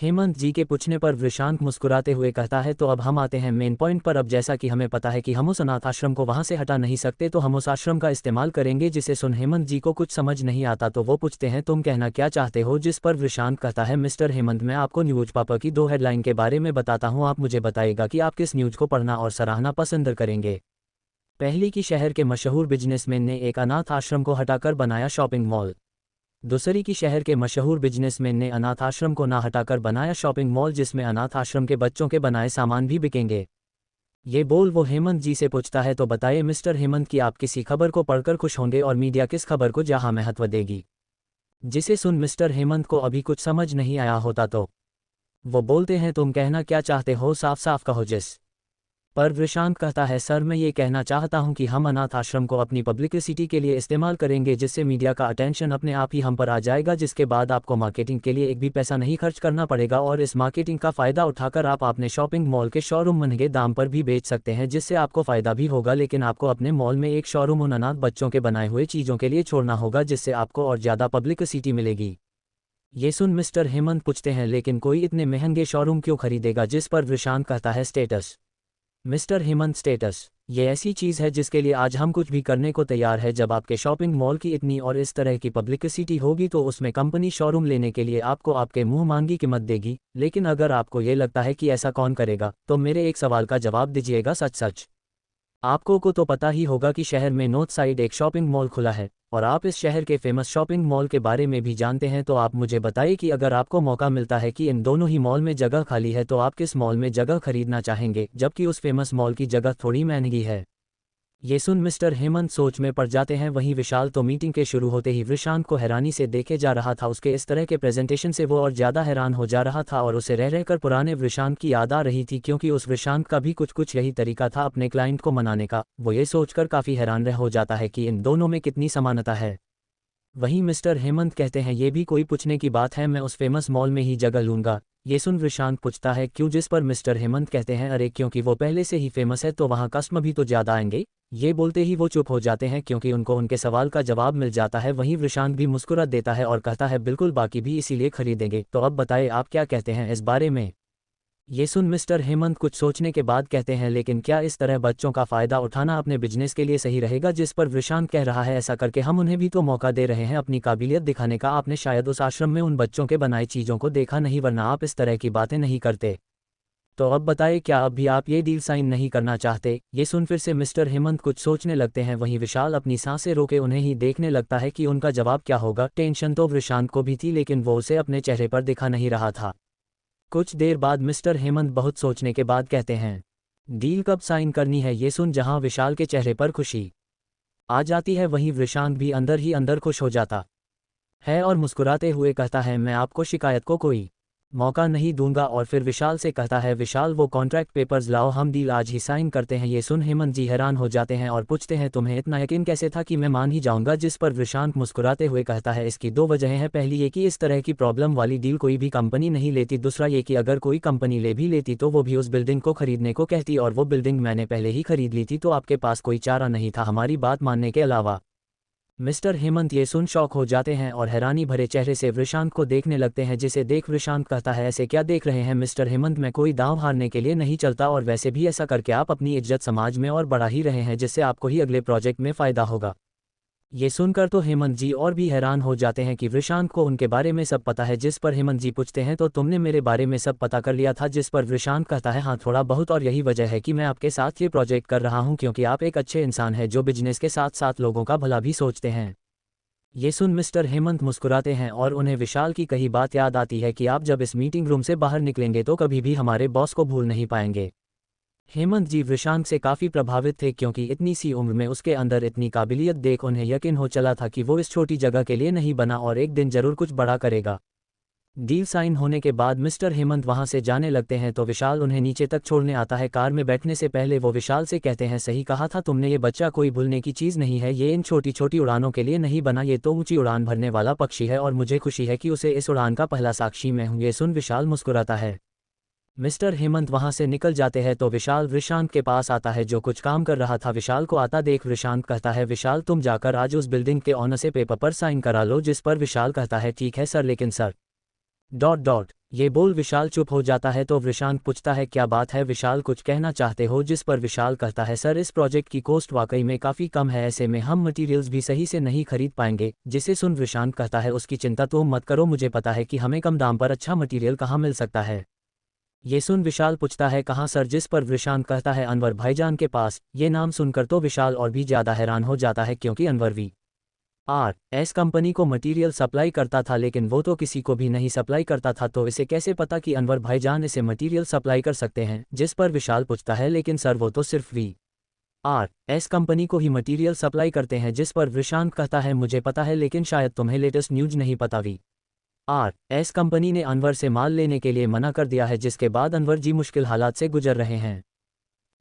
हेमंत जी के पूछने पर वृषांक मुस्कुराते हुए कहता है, तो अब हम आते हैं मेन पॉइंट पर। अब जैसा कि हमें पता है कि हम उस अनाथ आश्रम को वहां से हटा नहीं सकते, तो हम उस आश्रम का इस्तेमाल करेंगे। जिसे सुन हेमंत जी को कुछ समझ नहीं आता, तो वो पूछते हैं, तुम कहना क्या चाहते हो? जिस पर वृषांक कहता है, मिस्टर हेमंत, मैं आपको न्यूज पेपर की 2 हेडलाइन के बारे में बताता हूँ। आप मुझे बताइएगा कि आप किस न्यूज को पढ़ना और सराहना पसंद करेंगे। पहली की शहर के मशहूर बिजनेसमैन ने एक अनाथ आश्रम को हटाकर बनाया शॉपिंग मॉल। दूसरी की शहर के मशहूर बिजनेसमैन ने अनाथ आश्रम को ना हटाकर बनाया शॉपिंग मॉल, जिसमें अनाथ आश्रम के बच्चों के बनाए सामान भी बिकेंगे। ये बोल वो हेमंत जी से पूछता है, तो बताइए मिस्टर हेमंत कि आप किसी खबर को पढ़कर खुश होंगे और मीडिया किस खबर को जहां महत्व देगी। जिसे सुन मिस्टर हेमंत को अभी कुछ समझ नहीं आया होता, तो वो बोलते हैं, तुम कहना क्या चाहते हो? साफ साफ कहो। जिस पर वृषांक कहता है, सर मैं ये कहना चाहता हूं कि हम अनाथ आश्रम को अपनी पब्लिसिटी के लिए इस्तेमाल करेंगे, जिससे मीडिया का अटेंशन अपने आप ही हम पर आ जाएगा, जिसके बाद आपको मार्केटिंग के लिए एक भी पैसा नहीं खर्च करना पड़ेगा, और इस मार्केटिंग का फ़ायदा उठाकर आप अपने शॉपिंग मॉल के शोरूम महंगे दाम पर भी बेच सकते हैं, जिससे आपको फ़ायदा भी होगा। लेकिन आपको अपने मॉल में एक शोरूम उन अनाथ बच्चों के बनाए हुए चीज़ों के लिए छोड़ना होगा, जिससे आपको और ज़्यादा पब्लिसिटी मिलेगी। ये सुन मिस्टर हेमंत पूछते हैं, लेकिन कोई इतने महंगे शोरूम क्यों खरीदेगा? जिस पर वृषांक कहता है, स्टेटस। मिस्टर हेमंत, स्टेटस ये ऐसी चीज़ है जिसके लिए आज हम कुछ भी करने को तैयार है। जब आपके शॉपिंग मॉल की इतनी और इस तरह की पब्लिसिटी होगी, तो उसमें कंपनी शोरूम लेने के लिए आपको आपके मुंह मांगी कीमत देगी। लेकिन अगर आपको ये लगता है कि ऐसा कौन करेगा, तो मेरे एक सवाल का जवाब दीजिएगा। सच सच आपको को तो पता ही होगा कि शहर में नॉर्थ साइड एक शॉपिंग मॉल खुला है, और आप इस शहर के फेमस शॉपिंग मॉल के बारे में भी जानते हैं। तो आप मुझे बताइए कि अगर आपको मौका मिलता है कि इन दोनों ही मॉल में जगह खाली है, तो आप किस मॉल में जगह खरीदना चाहेंगे, जबकि उस फेमस मॉल की जगह थोड़ी महंगी है। ये सुन मिस्टर हेमंत सोच में पड़ जाते हैं। वहीं विशाल तो मीटिंग के शुरू होते ही वृषांक को हैरानी से देखे जा रहा था। उसके इस तरह के प्रेजेंटेशन से वो और ज़्यादा हैरान हो जा रहा था, और उसे रह रहकर पुराने वृषांक की याद आ रही थी, क्योंकि उस वृषांक का भी कुछ यही तरीका था अपने क्लाइंट को मनाने का। वो ये सोचकर काफ़ी हैरान रह हो जाता है कि इन दोनों में कितनी समानता है। वहीं मिस्टर हेमंत कहते हैं, ये भी कोई पूछने की बात है, मैं उस फेमस मॉल में ही जगह लूँगा। ये सुन वृषांक पूछता है, क्यों? जिस पर मिस्टर हेमंत कहते हैं, अरे क्योंकि वो पहले से ही फेमस है, तो वहाँ कस्टमर भी तो ज़्यादा आएंगे। ये बोलते ही वो चुप हो जाते हैं, क्योंकि उनको उनके सवाल का जवाब मिल जाता है। वहीं वृषांक भी मुस्कुरा देता है और कहता है, बिल्कुल, बाकी भी इसीलिए खरीदेंगे। तो अब बताएं आप क्या कहते हैं इस बारे में। ये सुन मिस्टर हेमंत कुछ सोचने के बाद कहते हैं, लेकिन क्या इस तरह बच्चों का फ़ायदा उठाना अपने बिजनेस के लिए सही रहेगा? जिस पर वृषांक कह रहा है, ऐसा करके हम उन्हें भी तो मौका दे रहे हैं अपनी काबिलियत दिखाने का। आपने शायद उस आश्रम में उन बच्चों के बनाई चीज़ों को देखा नहीं, वरना आप इस तरह की बातें नहीं करते। तो अब बताइए, क्या अब भी आप ये डील साइन नहीं करना चाहते? ये सुन फिर से मिस्टर हेमंत कुछ सोचने लगते हैं। वहीं विशाल अपनी सांसें रोके उन्हें ही देखने लगता है कि उनका जवाब क्या होगा। टेंशन तो वृषांत को भी थी, लेकिन वो उसे अपने चेहरे पर दिखा नहीं रहा था। कुछ देर बाद मिस्टर हेमंत बहुत सोचने के बाद कहते हैं, डील कब साइन करनी है? ये सुन जहां विशाल के चेहरे पर खुशी आ जाती है, वहीं वृषांत भी अंदर ही अंदर खुश हो जाता है और मुस्कुराते हुए कहता है, मैं आपको शिकायत को कोई मौका नहीं दूंगा। और फिर विशाल से कहता है, विशाल वो कॉन्ट्रैक्ट पेपर्स लाओ, हम डील आज ही साइन करते हैं। ये सुन हेमंत जी हैरान हो जाते हैं और पूछते हैं, तुम्हें इतना यकीन कैसे था कि मैं मान ही जाऊंगा? जिस पर वृषांत मुस्कुराते हुए कहता है, इसकी 2 वजहें हैं। पहली ये कि इस तरह की प्रॉब्लम वाली डील कोई भी कंपनी नहीं लेती। दूसरा ये कि अगर कोई कंपनी ले भी लेती, तो वो भी उस बिल्डिंग को खरीदने को कहती, और वो बिल्डिंग मैंने पहले ही खरीद ली थी, तो आपके पास कोई चारा नहीं था हमारी बात मानने के अलावा। मिस्टर हेमंत ये सुन शॉक हो जाते हैं और हैरानी भरे चेहरे से वृषांत को देखने लगते हैं, जिसे देख वृषांत कहता है, ऐसे क्या देख रहे हैं मिस्टर हेमंत? मैं कोई दांव हारने के लिए नहीं चलता, और वैसे भी ऐसा करके आप अपनी इज्जत समाज में और बढ़ा ही रहे हैं, जिससे आपको ही अगले प्रोजेक्ट में फ़ायदा होगा। ये सुनकर तो हेमंत जी और भी हैरान हो जाते हैं कि वृषांत को उनके बारे में सब पता है। जिस पर हेमंत जी पूछते हैं, तो तुमने मेरे बारे में सब पता कर लिया था? जिस पर वृषांत कहता है, हाँ थोड़ा बहुत, और यही वजह है कि मैं आपके साथ ये प्रोजेक्ट कर रहा हूँ, क्योंकि आप एक अच्छे इंसान हैं जो बिजनेस के साथ साथ लोगों का भला भी सोचते हैं। ये सुन मिस्टर हेमंत मुस्कुराते हैं और उन्हें विशाल की कही बात याद आती है कि आप जब इस मीटिंग रूम से बाहर निकलेंगे, तो कभी भी हमारे बॉस को भूल नहीं पाएंगे। हेमंत जी वृषांक से काफ़ी प्रभावित थे, क्योंकि इतनी सी उम्र में उसके अंदर इतनी काबिलियत देख उन्हें यकीन हो चला था कि वो इस छोटी जगह के लिए नहीं बना, और एक दिन जरूर कुछ बड़ा करेगा। डील साइन होने के बाद मिस्टर हेमंत वहां से जाने लगते हैं, तो विशाल उन्हें नीचे तक छोड़ने आता है। कार में बैठने से पहले वो विशाल से कहते हैं, सही कहा था तुमने, ये बच्चा कोई भूलने की चीज़ नहीं है। ये इन छोटी छोटी उड़ानों के लिए नहीं बना, ये तो ऊंची उड़ान भरने वाला पक्षी है, और मुझे खुशी है कि उसे इस उड़ान का पहला साक्षी मैं हूँ। ये सुन विशाल मुस्कुराता है। मिस्टर हेमंत वहां से निकल जाते हैं, तो विशाल वृषांत के पास आता है, जो कुछ काम कर रहा था। विशाल को आता देख वृषांत कहता है, विशाल तुम जाकर आज उस बिल्डिंग के ऑनर से पेपर पर साइन करा लो। जिस पर विशाल कहता है, ठीक है सर, लेकिन सर डॉट डॉट ये बोल विशाल चुप हो जाता है तो वृषांक पूछता है क्या बात है विशाल, कुछ कहना चाहते हो? जिस पर विशाल कहता है सर, इस प्रोजेक्ट की कॉस्ट वाकई में काफ़ी कम है, ऐसे में हम मटेरियल्स भी सही से नहीं खरीद पाएंगे। जिसे सुन वृषांक कहता है उसकी चिंता तो मत करो, मुझे पता है कि हमें कम दाम पर अच्छा मटेरियल कहाँ मिल सकता है। ये सुन विशाल पूछता है कहाँ सर? जिस पर वृषांक कहता है अनवर भाईजान के पास। ये नाम सुनकर तो विशाल और भी ज़्यादा हैरान हो जाता है क्योंकि अनवर V.R.S कंपनी को मटेरियल सप्लाई करता था, लेकिन वो तो किसी को भी नहीं सप्लाई करता था, तो इसे कैसे पता कि अनवर भाईजान इसे मटेरियल सप्लाई कर सकते हैं। जिस पर विशाल पूछता है लेकिन सर वो तो सिर्फ V.R.S कंपनी को ही मटेरियल सप्लाई करते हैं। जिस पर वृषांक कहता है मुझे पता है, लेकिन शायद तुम्हें लेटेस्ट न्यूज़ नहीं पता। V.R.S कंपनी ने अनवर से माल लेने के लिए मना कर दिया है, जिसके बाद अनवर जी मुश्किल हालात से गुजर रहे हैं।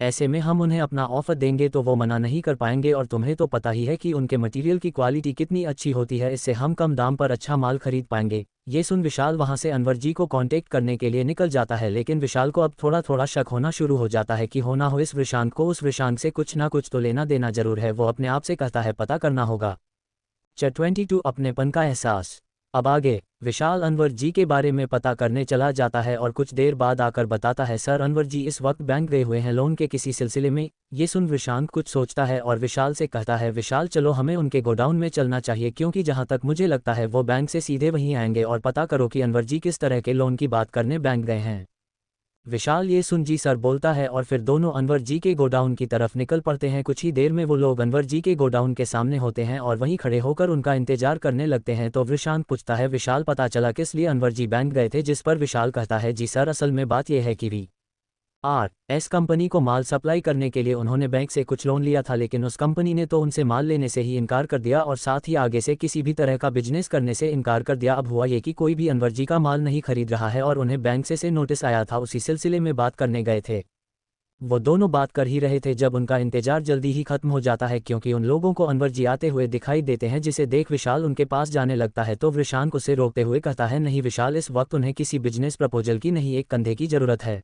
ऐसे में हम उन्हें अपना ऑफर देंगे तो वो मना नहीं कर पाएंगे, और तुम्हें तो पता ही है कि उनके मटेरियल की क्वालिटी कितनी अच्छी होती है, इससे हम कम दाम पर अच्छा माल खरीद पाएंगे। ये सुन विशाल वहां से अनवर जी को कांटेक्ट करने के लिए निकल जाता है, लेकिन विशाल को अब थोड़ा थोड़ा शक होना शुरू हो जाता है कि होना हो इस वृषांक को उस वृषांक से कुछ ना कुछ तो लेना देना जरूर है। वो अपने आप से कहता है पता करना होगा। चैप्टर 22 अपनेपन का एहसास। अब आगे विशाल अनवर जी के बारे में पता करने चला जाता है और कुछ देर बाद आकर बताता है सर, अनवर जी इस वक्त बैंक गए हुए हैं लोन के किसी सिलसिले में। ये सुन वृषांक कुछ सोचता है और विशाल से कहता है विशाल चलो हमें उनके गोडाउन में चलना चाहिए, क्योंकि जहां तक मुझे लगता है वो बैंक से सीधे वहीं आएंगे, और पता करो कि अनवर जी किस तरह के लोन की बात करने बैंक गए हैं। विशाल ये सुन जी सर बोलता है और फिर दोनों अनवर जी के गोडाउन की तरफ निकल पड़ते हैं। कुछ ही देर में वो लोग अनवर जी के गोडाउन के सामने होते हैं और वहीं खड़े होकर उनका इंतजार करने लगते हैं। तो वृषांक पूछता है विशाल पता चला किस लिए अनवर जी बैंक गए थे? जिस पर विशाल कहता है जी सर, असल में बात यह है कि V.R.S कंपनी को माल सप्लाई करने के लिए उन्होंने बैंक से कुछ लोन लिया था, लेकिन उस कंपनी ने तो उनसे माल लेने से ही इनकार कर दिया और साथ ही आगे से किसी भी तरह का बिजनेस करने से इनकार कर दिया। अब हुआ ये कि कोई भी अनवर जी का माल नहीं खरीद रहा है और उन्हें बैंक से नोटिस आया था, उसी सिलसिले में बात करने गए थे। वो दोनों बात कर ही रहे थे जब उनका इंतजार जल्दी ही खत्म हो जाता है, क्योंकि उन लोगों को अनवर जी आते हुए दिखाई देते हैं, जिसे देख विशाल उनके पास जाने लगता है। तो वृषांक उसे रोकते हुए कहता है नहीं विशाल, इस वक्त उन्हें किसी बिजनेस प्रपोजल की नहीं, एक कंधे की जरूरत है।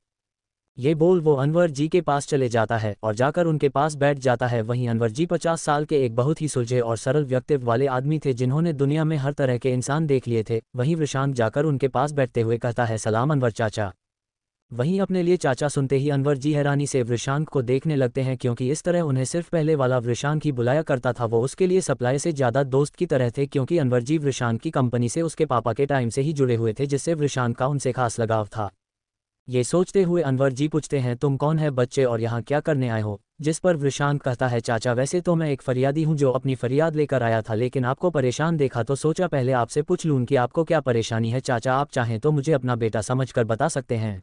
ये बोल वो अनवर जी के पास चले जाता है और जाकर उनके पास बैठ जाता है। वहीं अनवर जी 50 साल के एक बहुत ही सुलझे और सरल व्यक्तित्व वाले आदमी थे, जिन्होंने दुनिया में हर तरह के इंसान देख लिए थे। वहीं वृषांक जाकर उनके पास बैठते हुए कहता है सलाम अनवर चाचा। वहीं अपने लिए चाचा सुनते ही अनवर जी हैरानी से वृषांक को देखने लगते हैं, क्योंकि इस तरह उन्हें सिर्फ पहले वाला वृषांक ही बुलाया करता था। वो उसके लिए सप्लाई से ज़्यादा दोस्त की तरह थे, क्योंकि अनवर जी वृषांक की कंपनी से उसके पापा के टाइम से ही जुड़े हुए थे, जिससे वृषांक का उनसे खास लगाव था। ये सोचते हुए अनवर जी पूछते हैं तुम कौन है बच्चे और यहाँ क्या करने आए हो? जिस पर वृषांक कहता है चाचा वैसे तो मैं एक फरियादी हूँ जो अपनी फरियाद लेकर आया था, लेकिन आपको परेशान देखा तो सोचा पहले आपसे पूछ लूँ कि आपको क्या परेशानी है। चाचा आप चाहें तो मुझे अपना बेटा समझकर बता सकते हैं।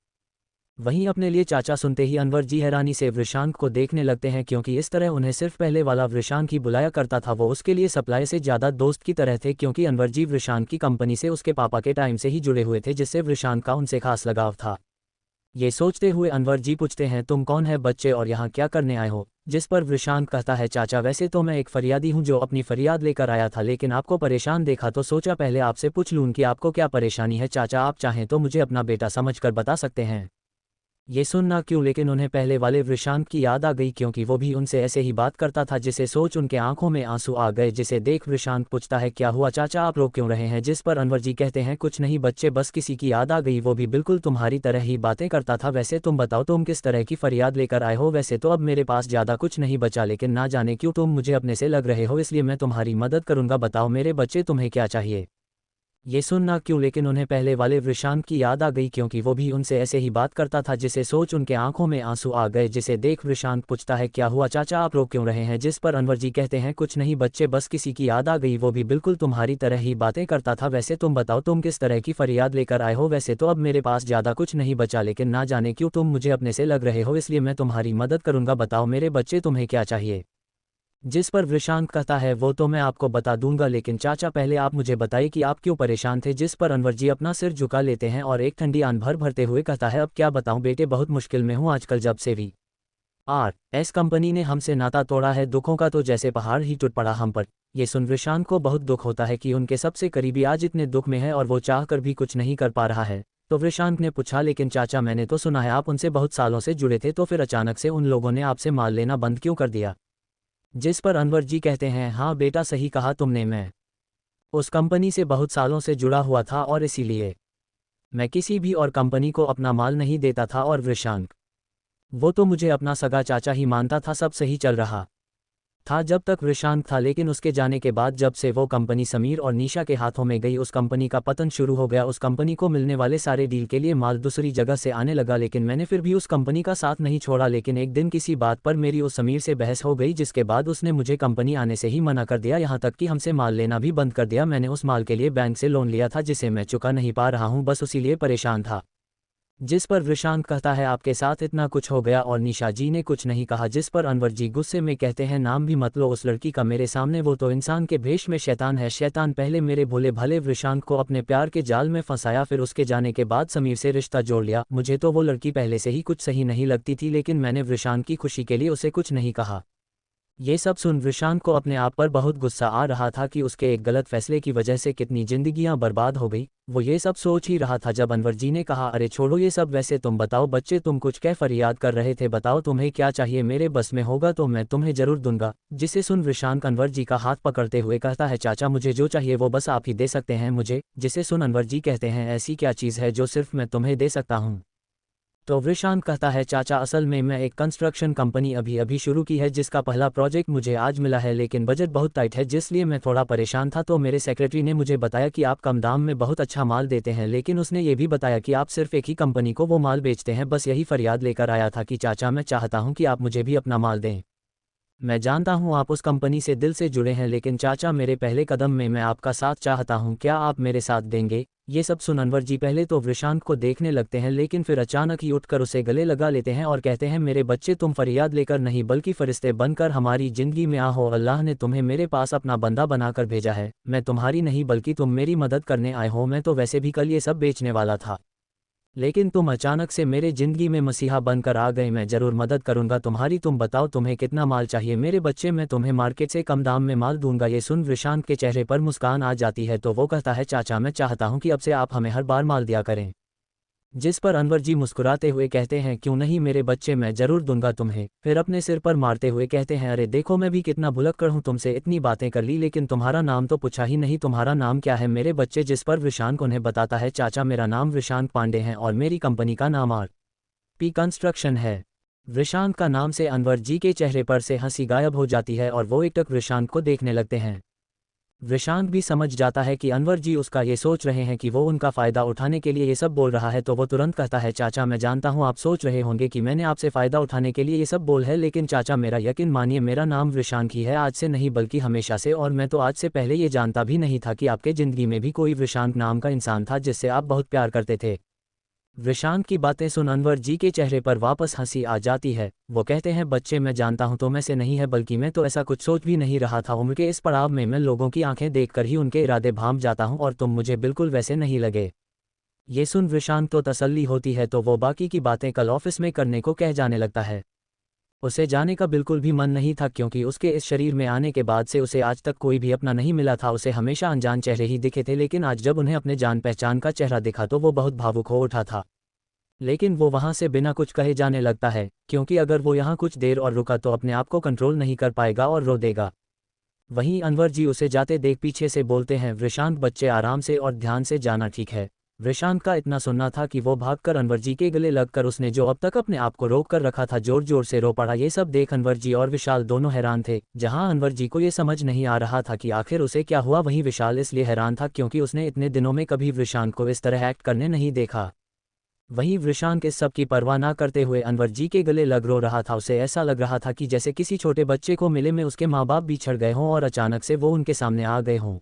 वहीं अपने लिए चाचा सुनते ही अनवर जी हैरानी से वृषांक को देखने लगते हैं, क्योंकि इस तरह उन्हें सिर्फ पहले वाला वृषांक ही बुलाया करता था। वो उसके लिए सप्लाई से ज़्यादा दोस्त की तरह थे, क्योंकि अनवर जी वृषांक की कंपनी से उसके पापा के टाइम से ही जुड़े हुए थे, जिससे वृषांक का उनसे खास लगाव था। ये सोचते हुए अनवर जी पूछते हैं तुम कौन है बच्चे और यहाँ क्या करने आए हो? जिस पर वृषांक कहता है चाचा वैसे तो मैं एक फरियादी हूँ जो अपनी फरियाद लेकर आया था, लेकिन आपको परेशान देखा तो सोचा पहले आपसे पूछ लूँ कि आपको क्या परेशानी है। चाचा आप चाहें तो मुझे अपना बेटा समझकर बता सकते हैं। ये सुनना क्यों, लेकिन उन्हें पहले वाले वृषांक की याद आ गई, क्योंकि वो भी उनसे ऐसे ही बात करता था, जिसे सोच उनके आंखों में आंसू आ गए। जिसे देख वृषांक पूछता है क्या हुआ चाचा, आप रो क्यों रहे हैं? जिस पर अनवर जी कहते हैं कुछ नहीं बच्चे, बस किसी की याद आ गई, वो भी बिल्कुल तुम्हारी तरह ही बातें करता था। वैसे तुम बताओ तुम किस तरह की फरियाद लेकर आए हो? वैसे तो अब मेरे पास ज़्यादा कुछ नहीं बचा, लेकिन ना जाने क्यों तुम मुझे अपने से लग रहे हो, इसलिए मैं तुम्हारी मदद करूंगा। बताओ मेरे बच्चे तुम्हें क्या चाहिए? ये सुनना क्यों, लेकिन उन्हें पहले वाले वृषांक की याद आ गई, क्योंकि वो भी उनसे ऐसे ही बात करता था। जिसे सोच उनके आंखों में आंसू आ गए। जिसे देख वृषांक पूछता है क्या हुआ चाचा, आप रो क्यों रहे हैं? जिस पर अनवर जी कहते हैं कुछ नहीं बच्चे, बस किसी की याद आ गई, वो भी बिल्कुल तुम्हारी तरह ही बातें करता था। वैसे तुम बताओ तुम किस तरह की फरियाद लेकर आए हो? वैसे तो अब मेरे पास ज़्यादा कुछ नहीं बचा, लेकिन ना जाने क्यों तुम मुझे अपने से लग रहे हो, इसलिए मैं तुम्हारी मदद करूंगा। बताओ मेरे बच्चे तुम्हें क्या चाहिए? जिस पर वृषांक कहता है वो तो मैं आपको बता दूंगा, लेकिन चाचा पहले आप मुझे बताइए कि आप क्यों परेशान थे। जिस पर अनवर जी अपना सिर झुका लेते हैं और एक ठंडी आंख भर भरते हुए कहता है अब क्या बताऊं बेटे, बहुत मुश्किल में हूं आजकल, जब से V.R.S कंपनी ने हमसे नाता तोड़ा है, दुखों का तो जैसे पहाड़ ही टूट पड़ा हम पर। ये सुन वृषांक को बहुत दुख होता है कि उनके सबसे करीबी आज इतने दुख में है और वो चाह कर भी कुछ नहीं कर पा रहा है। तो वृषांक ने पूछा लेकिन चाचा मैंने तो सुना है आप उनसे बहुत सालों से जुड़े थे, तो फिर अचानक से उन लोगों ने आपसे माल लेना बंद क्यों कर दिया? जिस पर अनवर जी कहते हैं हाँ बेटा सही कहा तुमने, मैं उस कंपनी से बहुत सालों से जुड़ा हुआ था और इसीलिए मैं किसी भी और कंपनी को अपना माल नहीं देता था और वृषांक, वो तो मुझे अपना सगा चाचा ही मानता था। सब सही चल रहा था जब तक वृषांक था, लेकिन उसके जाने के बाद जब से वो कंपनी समीर और निशा के हाथों में गई, उस कंपनी का पतन शुरू हो गया। उस कंपनी को मिलने वाले सारे डील के लिए माल दूसरी जगह से आने लगा, लेकिन मैंने फिर भी उस कंपनी का साथ नहीं छोड़ा। लेकिन एक दिन किसी बात पर मेरी उस समीर से बहस हो गई, जिसके बाद उसने मुझे कंपनी आने से ही मना कर दिया, यहाँ तक कि हमसे माल लेना भी बंद कर दिया। मैंने उस माल के लिए बैंक से लोन लिया था जिसे मैं चुका नहीं पा रहा हूँ, बस उसी लिए परेशान था। जिस पर वृषांक कहता है आपके साथ इतना कुछ हो गया और निशा जी ने कुछ नहीं कहा। जिस पर अनवर जी गुस्से में कहते हैं नाम भी मत लो उस लड़की का मेरे सामने, वो तो इंसान के भेष में शैतान है। शैतान पहले मेरे भोले भाले वृषांक को अपने प्यार के जाल में फंसाया, फिर उसके जाने के बाद समीर से रिश्ता जोड़ लिया। मुझे तो वो लड़की पहले से ही कुछ सही नहीं लगती थी, लेकिन मैंने वृषांक की खुशी के लिए उसे कुछ नहीं कहा। ये सब सुन वृषांक को अपने आप पर बहुत गुस्सा आ रहा था कि उसके एक गलत फैसले की वजह से कितनी जिंदगियां बर्बाद हो गई। वो ये सब सोच ही रहा था जब अनवर जी ने कहा अरे छोड़ो ये सब, वैसे तुम बताओ बच्चे, तुम कुछ क्या फरियाद कर रहे थे, बताओ तुम्हें क्या चाहिए, मेरे बस में होगा तो मैं तुम्हें जरूर दूंगा। जिसे सुन वृषांक अनवर जी का हाथ पकड़ते हुए कहता है चाचा मुझे जो चाहिए वो बस आप ही दे सकते हैं मुझे। जिसे सुन अनवर जी कहते हैं ऐसी क्या चीज़ है जो सिर्फ मैं तुम्हें दे सकता हूँ। तो वृषांक कहता है चाचा असल में मैं एक कंस्ट्रक्शन कंपनी अभी शुरू की है जिसका पहला प्रोजेक्ट मुझे आज मिला है, लेकिन बजट बहुत टाइट है जिसलिए मैं थोड़ा परेशान था। तो मेरे सेक्रेटरी ने मुझे बताया कि आप कम दाम में बहुत अच्छा माल देते हैं, लेकिन उसने ये भी बताया कि आप सिर्फ एक ही कंपनी को वो माल बेचते हैं। बस यही फरियाद लेकर आया था कि चाचा मैं चाहता हूँ कि आप मुझे भी अपना माल दें। मैं जानता हूँ आप उस कंपनी से दिल से जुड़े हैं, लेकिन चाचा मेरे पहले कदम में मैं आपका साथ चाहता हूँ, क्या आप मेरे साथ देंगे। ये सब सुन अनवर जी पहले तो वृषांक को देखने लगते हैं, लेकिन फिर अचानक ही उठकर उसे गले लगा लेते हैं और कहते हैं मेरे बच्चे तुम फरियाद लेकर नहीं बल्कि फरिश्ते बनकर हमारी जिंदगी में आओ। अल्लाह ने तुम्हें मेरे पास अपना बंदा बनाकर भेजा है, मैं तुम्हारी नहीं बल्कि तुम मेरी मदद करने आए हो। मैं तो वैसे भी कल ये सब बेचने वाला था, लेकिन तुम अचानक से मेरे जिंदगी में मसीहा बनकर आ गए। मैं जरूर मदद करूंगा तुम्हारी। तुम बताओ तुम्हें कितना माल चाहिए मेरे बच्चे, मैं तुम्हें मार्केट से कम दाम में माल दूंगा। ये सुन वृषांक के चेहरे पर मुस्कान आ जाती है, तो वो कहता है चाचा मैं चाहता हूं कि अब से आप हमें हर बार माल दिया करें। जिस पर अनवर जी मुस्कुराते हुए कहते हैं क्यों नहीं मेरे बच्चे, मैं जरूर दूंगा तुम्हें। फिर अपने सिर पर मारते हुए कहते हैं अरे देखो मैं भी कितना भुलक्कड़ हूँ, तुमसे इतनी बातें कर ली लेकिन तुम्हारा नाम तो पूछा ही नहीं, तुम्हारा नाम क्या है मेरे बच्चे। जिस पर वृषांक उन्हें बताता है चाचा मेरा नाम वृषांक पांडे है और मेरी कंपनी का नाम आर.पी. कंस्ट्रक्शन है। वृषांक का नाम से अनवर जी के चेहरे पर से हंसी गायब हो जाती है और वो एकटक वृषांक को देखने लगते हैं। वृषांक भी समझ जाता है कि अनवर जी उसका ये सोच रहे हैं कि वो उनका फ़ायदा उठाने के लिए ये सब बोल रहा है, तो वो तुरंत कहता है चाचा मैं जानता हूँ आप सोच रहे होंगे कि मैंने आपसे फ़ायदा उठाने के लिए ये सब बोल है, लेकिन चाचा मेरा यकीन मानिए मेरा नाम वृषांक ही है, आज से नहीं बल्कि हमेशा से। और मैं तो आज से पहले ये जानता भी नहीं था कि आपके ज़िंदगी में भी कोई वृषांक नाम का इंसान था जिससे आप बहुत प्यार करते थे। वृषांक की बातें सुन अनवर जी के चेहरे पर वापस हंसी आ जाती है। वो कहते हैं बच्चे मैं जानता हूं तुम ऐसे नहीं है, बल्कि मैं तो ऐसा कुछ सोच भी नहीं रहा था। उम्र के इस पड़ाव में मैं लोगों की आंखें देखकर ही उनके इरादे भांप जाता हूं और तुम मुझे बिल्कुल वैसे नहीं लगे। ये सुन वृषांक तो तसल्ली होती है, तो वो बाकी की बातें कल ऑफिस में करने को कह जाने लगता है। उसे जाने का बिल्कुल भी मन नहीं था, क्योंकि उसके इस शरीर में आने के बाद से उसे आज तक कोई भी अपना नहीं मिला था। उसे हमेशा अनजान चेहरे ही दिखे थे, लेकिन आज जब उन्हें अपने जान पहचान का चेहरा दिखा तो वो बहुत भावुक हो उठा था। लेकिन वो वहां से बिना कुछ कहे जाने लगता है, क्योंकि अगर वो यहाँ कुछ देर और रुका तो अपने आप को कंट्रोल नहीं कर पाएगा और रो देगा। वहीं अनवर जी उसे जाते देख पीछे से बोलते हैं वृषांक बच्चे आराम से और ध्यान से जाना, ठीक है। वृषांक का इतना सुनना था कि वो भागकर अनवर जी के गले लगकर उसने जो अब तक अपने आप को रोक कर रखा था जोर जोर से रो पड़ा। ये सब देख अनवर जी और विशाल दोनों हैरान थे। जहां अनवर जी को ये समझ नहीं आ रहा था कि आखिर उसे क्या हुआ, वहीं विशाल इसलिए हैरान था क्योंकि उसने इतने दिनों में कभी वृषांक को इस तरह एक्ट करने नहीं देखा। वहीं वृषांक इस सब की परवाह ना करते हुए अनवर जी के गले लग रो रहा था। उसे ऐसा लग रहा था कि जैसे किसी छोटे बच्चे को मेले में उसके माँ बाप बिछड़ गए हों और अचानक से वो उनके सामने आ गए हों।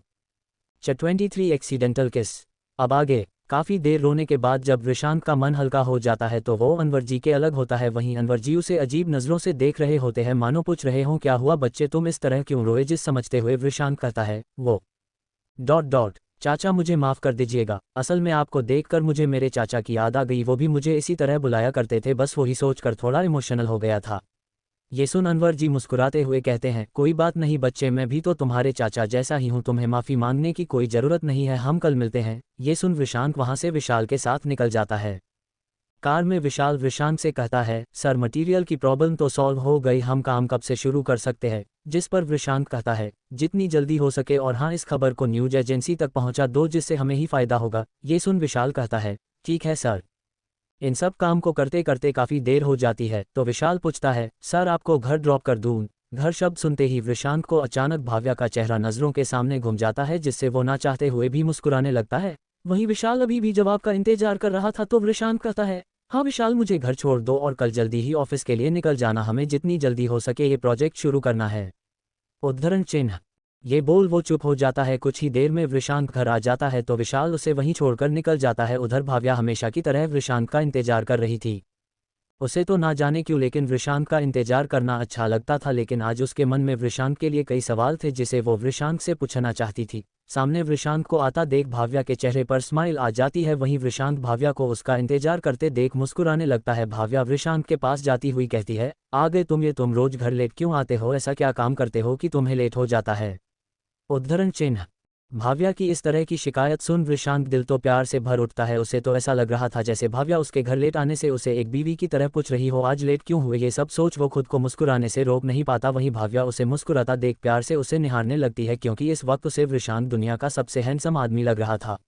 23 एक्सीडेंटल किस। अब आगे काफ़ी देर रोने के बाद जब वृषांक का मन हल्का हो जाता है तो वो अनवर जी के अलग होता है। वहीं अनवर जी उसे अजीब नज़रों से देख रहे होते हैं, मानो पूछ रहे हों क्या हुआ बच्चे, तुम इस तरह क्यों रोए। जिस समझते हुए वृषांक कहता है वो ... चाचा मुझे माफ़ कर दीजिएगा, असल में आपको देखकर मुझे मेरे चाचा की याद आ गई, वो भी मुझे इसी तरह बुलाया करते थे, बस वही सोचकर थोड़ा इमोशनल हो गया था। ये सुन अनवर जी मुस्कुराते हुए कहते हैं कोई बात नहीं बच्चे, मैं भी तो तुम्हारे चाचा जैसा ही हूँ, तुम्हें माफ़ी मांगने की कोई ज़रूरत नहीं है, हम कल मिलते हैं। ये सुन वृषांक वहाँ से विशाल के साथ निकल जाता है। कार में विशाल वृषांक से कहता है सर मटेरियल की प्रॉब्लम तो सॉल्व हो गई, हम काम कब से शुरू कर सकते हैं। जिस पर वृषांक कहता है जितनी जल्दी हो सके, और हाँ इस खबर को न्यूज एजेंसी तक पहुंचा दो जिससे हमें ही फायदा होगा। ये सुन विशाल कहता है ठीक है सर। इन सब काम को करते करते काफ़ी देर हो जाती है तो विशाल पूछता है, सर आपको घर ड्रॉप कर दूँ? घर शब्द सुनते ही वृषांत को अचानक भाव्या का चेहरा नज़रों के सामने घूम जाता है, जिससे वो ना चाहते हुए भी मुस्कुराने लगता है। वहीं विशाल अभी भी जवाब का इंतजार कर रहा था तो वृषांत कहता है, हाँ विशाल, मुझे घर छोड़ दो और कल जल्दी ही ऑफिस के लिए निकल जाना, हमें जितनी जल्दी हो सके ये प्रोजेक्ट शुरू करना है। उद्धरण चिन्ह। ये बोल वो चुप हो जाता है। कुछ ही देर में वृषांत घर आ जाता है तो विशाल उसे वहीं छोड़कर निकल जाता है। उधर भाव्या हमेशा की तरह वृषांत का इंतजार कर रही थी। उसे तो ना जाने क्यों लेकिन वृषांत का इंतजार करना अच्छा लगता था, लेकिन आज उसके मन में वृषांत के लिए कई सवाल थे जिसे वो वृषांत से पूछना चाहती थी। सामने वृषांत को आता देख भाव्या के चेहरे पर स्माइल आ जाती है। वहीं वृषांत भाव्या को उसका इंतजार करते देख मुस्कुराने लगता है। भाव्या वृषांत के पास जाती हुई कहती है, आ गए तुम, ये तुम रोज घर लेट क्यों आते हो? ऐसा क्या काम करते हो कि तुम्हें लेट हो जाता है? उद्धरण चिन्ह। भाव्या की इस तरह की शिकायत सुन वृषांत दिल तो प्यार से भर उठता है। उसे तो ऐसा लग रहा था जैसे भाव्या उसके घर लेट आने से उसे एक बीवी की तरह पूछ रही हो, आज लेट क्यों हुए? ये सब सोच वो खुद को मुस्कुराने से रोक नहीं पाता। वहीं भाव्या उसे मुस्कुराता देख प्यार से उसे निहारने लगती है, क्योंकि इस वक्त उसे वृषांत दुनिया का सबसे हैंडसम आदमी लग रहा था।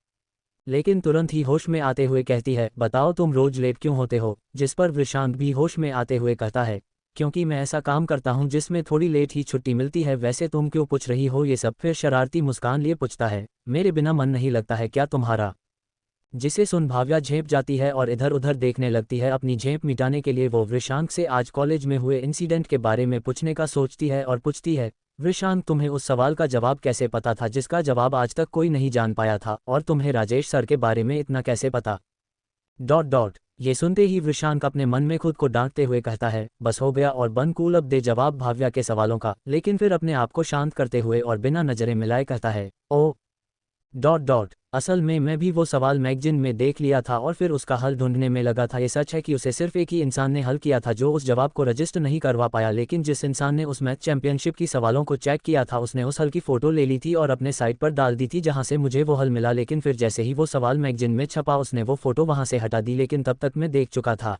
लेकिन तुरंत ही होश में आते हुए कहती है, बताओ तुम रोज लेट क्यों होते हो? जिस पर वृषांत भी होश में आते हुए कहता है, क्योंकि मैं ऐसा काम करता हूं जिसमें थोड़ी लेट ही छुट्टी मिलती है। वैसे तुम क्यों पूछ रही हो ये सब? फिर शरारती मुस्कान लिए पूछता है, मेरे बिना मन नहीं लगता है क्या तुम्हारा? जिसे सुन भाव्या झेप जाती है और इधर उधर देखने लगती है। अपनी झेप मिटाने के लिए वो वृषांत से आज कॉलेज में हुए इंसिडेंट के बारे में पूछने का सोचती है और पूछती है, वृषांत तुम्हें उस सवाल का जवाब कैसे पता था जिसका जवाब आज तक कोई नहीं जान पाया था? और तुम्हें राजेश सर के बारे में इतना कैसे पता? Dot dot. ये सुनते ही वृषांत अपने मन में खुद को डांटते हुए कहता है, बस हो गया और बन कूल, अब दे जवाब भाव्या के सवालों का। लेकिन फिर अपने आप को शांत करते हुए और बिना नजरें मिलाए कहता है, ओ डॉट डॉट। असल में मैं भी वो सवाल मैगजीन में देख लिया था और फिर उसका हल ढूंढने में लगा था। ये सच है कि उसे सिर्फ एक ही इंसान ने हल किया था जो उस जवाब को रजिस्टर नहीं करवा पाया, लेकिन जिस इंसान ने उस मैथ चैंपियनशिप की सवालों को चेक किया था उसने उस हल की फोटो ले ली थी और अपने साइट पर डाल दी थी जहां से मुझे वो हल मिला। लेकिन फिर जैसे ही वो सवाल मैगजीन में छपा उसने वो फोटो वहां से हटा दी, लेकिन तब तक मैं देख चुका था।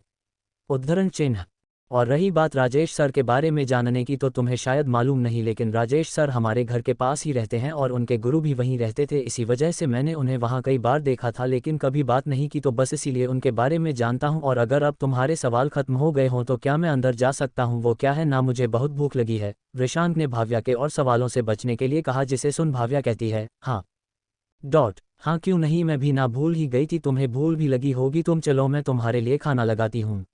उद्धरण चिन्ह। और रही बात राजेश सर के बारे में जानने की, तो तुम्हें शायद मालूम नहीं, लेकिन राजेश सर हमारे घर के पास ही रहते हैं और उनके गुरु भी वहीं रहते थे। इसी वजह से मैंने उन्हें वहाँ कई बार देखा था, लेकिन कभी बात नहीं की, तो बस इसीलिए उनके बारे में जानता हूँ। और अगर अब तुम्हारे सवाल खत्म हो गए हों तो क्या मैं अंदर जा सकता हूँ? वो क्या है ना, मुझे बहुत भूख लगी है, वृषांत ने भाव्या के और सवालों से बचने के लिए कहा। जिसे सुन भाव्या कहती है, हाँ डॉट, हाँ क्यों नहीं, मैं भी ना भूल ही गई थी, तुम्हें भूल भी लगी होगी। तुम चलो मैं तुम्हारे लिए खाना लगाती हूँ।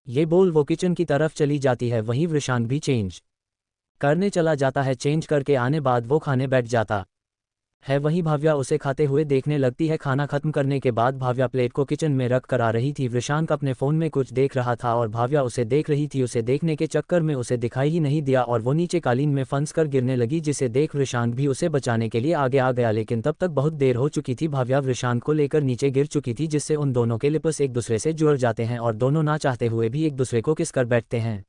ये बोल वो किचन की तरफ चली जाती है। वहीं वृषांत भी चेंज करने चला जाता है। चेंज करके आने बाद वो खाने बैठ जाता है। वहीं भाव्या उसे खाते हुए देखने लगती है। खाना खत्म करने के बाद भाव्या प्लेट को किचन में रख कर आ रही थी। वृषांत अपने फ़ोन में कुछ देख रहा था और भाव्या उसे देख रही थी। उसे देखने के चक्कर में उसे दिखाई ही नहीं दिया और वो नीचे कालीन में फंस कर गिरने लगी, जिसे देख वृषांत भी उसे बचाने के लिए आगे आ गया। लेकिन तब तक बहुत देर हो चुकी थी। भाव्या वृषांत को लेकर नीचे गिर चुकी थी, जिससे उन दोनों के लिप्स एक दूसरे से जुड़ जाते हैं और दोनों ना चाहते हुए भी एक दूसरे को किस कर बैठते हैं।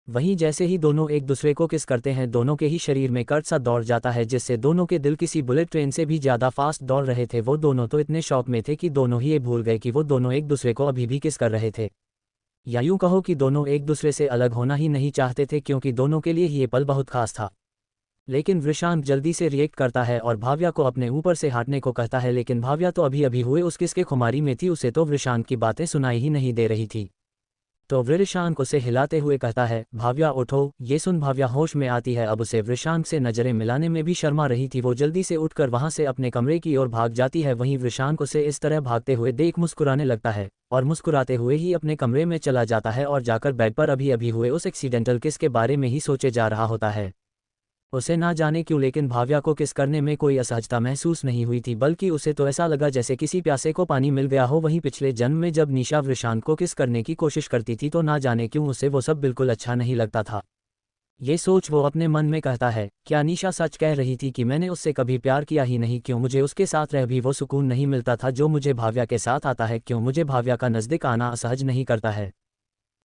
वहीं जैसे ही दोनों एक दूसरे को किस करते हैं, दोनों के ही शरीर में कर्ट सा दौड़ जाता है, जिससे दोनों के दिल किसी बुलेट ट्रेन से भी ज़्यादा फास्ट दौड़ रहे थे। वो दोनों तो इतने शौक में थे कि दोनों ही ये भूल गए कि वो दोनों एक दूसरे को अभी भी किस कर रहे थे। या यूं कहो कि दोनों एक दूसरे से अलग होना ही नहीं चाहते थे, क्योंकि दोनों के लिए ये पल बहुत खास था। लेकिन वृषांत जल्दी से रिएक्ट करता है और भाव्या को अपने ऊपर से हटने को कहता है, लेकिन भाव्या तो अभी अभी हुए उस किस के खुमारी में थी, उसे तो वृषांत की बातें सुनाई ही नहीं दे रही थी। तो वृषांत उसे हिलाते हुए कहता है, भाव्या उठो। ये सुन भाव्या होश में आती है। अब उसे वृषांत से नजरें मिलाने में भी शर्मा रही थी। वो जल्दी से उठकर वहां से अपने कमरे की ओर भाग जाती है। वहीं वृषांत उसे इस तरह भागते हुए देख मुस्कुराने लगता है और मुस्कुराते हुए ही अपने कमरे में चला जाता है और जाकर बेड पर अभी अभी हुए उस एक्सीडेंटल किस के बारे में ही सोचे जा रहा होता है। उसे ना जाने क्यों लेकिन भाव्या को किस करने में कोई असहजता महसूस नहीं हुई थी, बल्कि उसे तो ऐसा लगा जैसे किसी प्यासे को पानी मिल गया हो। वहीं पिछले जन्म में जब निशा वृषांत को किस करने की कोशिश करती थी तो ना जाने क्यों उसे वो सब बिल्कुल अच्छा नहीं लगता था। ये सोच वो अपने मन में कहता है, क्या निशा सच कह रही थी कि मैंने उससे कभी प्यार किया ही नहीं? क्यों मुझे उसके साथ रह भी वो सुकून नहीं मिलता था जो मुझे भाव्या के साथ आता है? क्यों मुझे भाव्या का नज़दीक आना असहज नहीं करता है?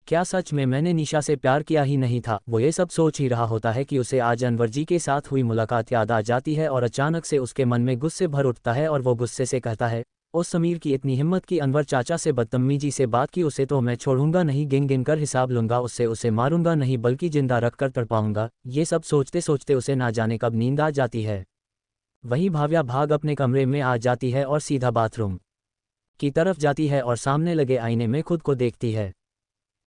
क्या सच में मैंने निशा से प्यार किया ही नहीं था? वो ये सब सोच ही रहा होता है कि उसे आज अनवर जी के साथ हुई मुलाकात याद आ जाती है और अचानक से उसके मन में गुस्से भर उठता है और वो गुस्से से कहता है, ओ समीर की इतनी हिम्मत की अनवर चाचा से बदतमीजी से बात की? उसे तो मैं छोड़ूंगा नहीं, गिन गिन कर हिसाब लूंगा उससे, उसे मारूंगा नहीं बल्कि जिंदा रख कर तड़पाऊंगा। ये सब सोचते सोचते उसे ना जाने कब नींद आ जाती है। वहीं भाव्या भाग अपने कमरे में आ जाती है और सीधा बाथरूम की तरफ जाती है और सामने लगे आईने में खुद को देखती है।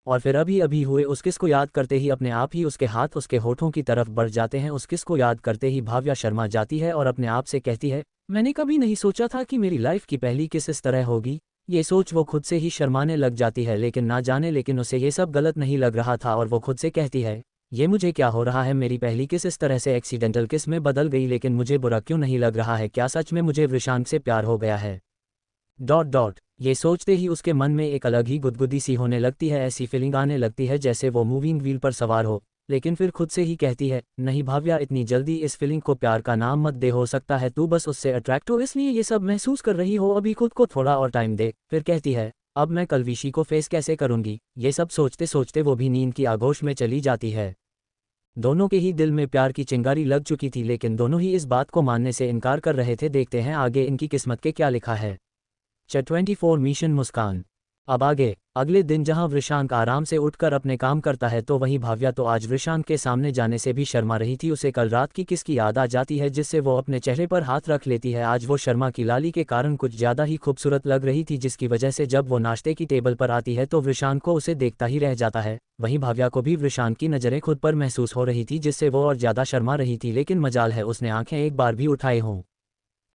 और फिर अभी अभी हुए उस किस को याद करते ही अपने आप ही उसके हाथ उसके होठों की तरफ बढ़ जाते हैं। उस किस को याद करते ही भाव्या शर्मा जाती है और अपने आप से कहती है, मैंने कभी नहीं सोचा था कि मेरी लाइफ की पहली किस इस तरह होगी। ये सोच वो खुद से ही शर्माने लग जाती है, लेकिन ना जाने लेकिन उसे ये सब गलत नहीं लग रहा था और वो खुद से कहती है, ये मुझे क्या हो रहा है, मेरी पहली किस इस तरह से एक्सीडेंटल किस में बदल गई, लेकिन मुझे बुरा क्यों नहीं लग रहा है, क्या सच में मुझे वृषांक से प्यार हो गया है। ये सोचते ही उसके मन में एक अलग ही गुदगुदी सी होने लगती है, ऐसी फीलिंग आने लगती है जैसे वो मूविंग व्हील पर सवार हो। लेकिन फिर खुद से ही कहती है, नहीं भाव्या, इतनी जल्दी इस फीलिंग को प्यार का नाम मत दे, हो सकता है तू बस उससे अट्रैक्ट हो इसलिए ये सब महसूस कर रही हो, अभी खुद को थोड़ा और टाइम दे। फिर कहती है, अब मैं कल विशी को फेस कैसे करूंगी। ये सब सोचते सोचते वो भी नींद की आगोश में चली जाती है। दोनों के ही दिल में प्यार की चिंगारी लग चुकी थी, लेकिन दोनों ही इस बात को मानने से इनकार कर रहे थे। देखते हैं आगे इनकी किस्मत के क्या लिखा है। 24 मिशन मुस्कान। अब आगे अगले दिन जहां वृषांक आराम से उठकर अपने काम करता है तो वहीं भाव्या तो आज वृषांक के सामने जाने से भी शर्मा रही थी। उसे कल रात की किसकी याद आ जाती है जिससे वो अपने चेहरे पर हाथ रख लेती है। आज वो शर्मा की लाली के कारण कुछ ज़्यादा ही खूबसूरत लग रही थी, जिसकी वजह से जब वो नाश्ते की टेबल पर आती है तो वृषांक को उसे देखता ही रह जाता है। वहीं भाव्या को भी वृषांक की नज़रें खुद पर महसूस हो रही थी, जिससे वो और ज़्यादा शर्मा रही थी, लेकिन मजाल है उसने आंखें एक बार भी उठाए हों।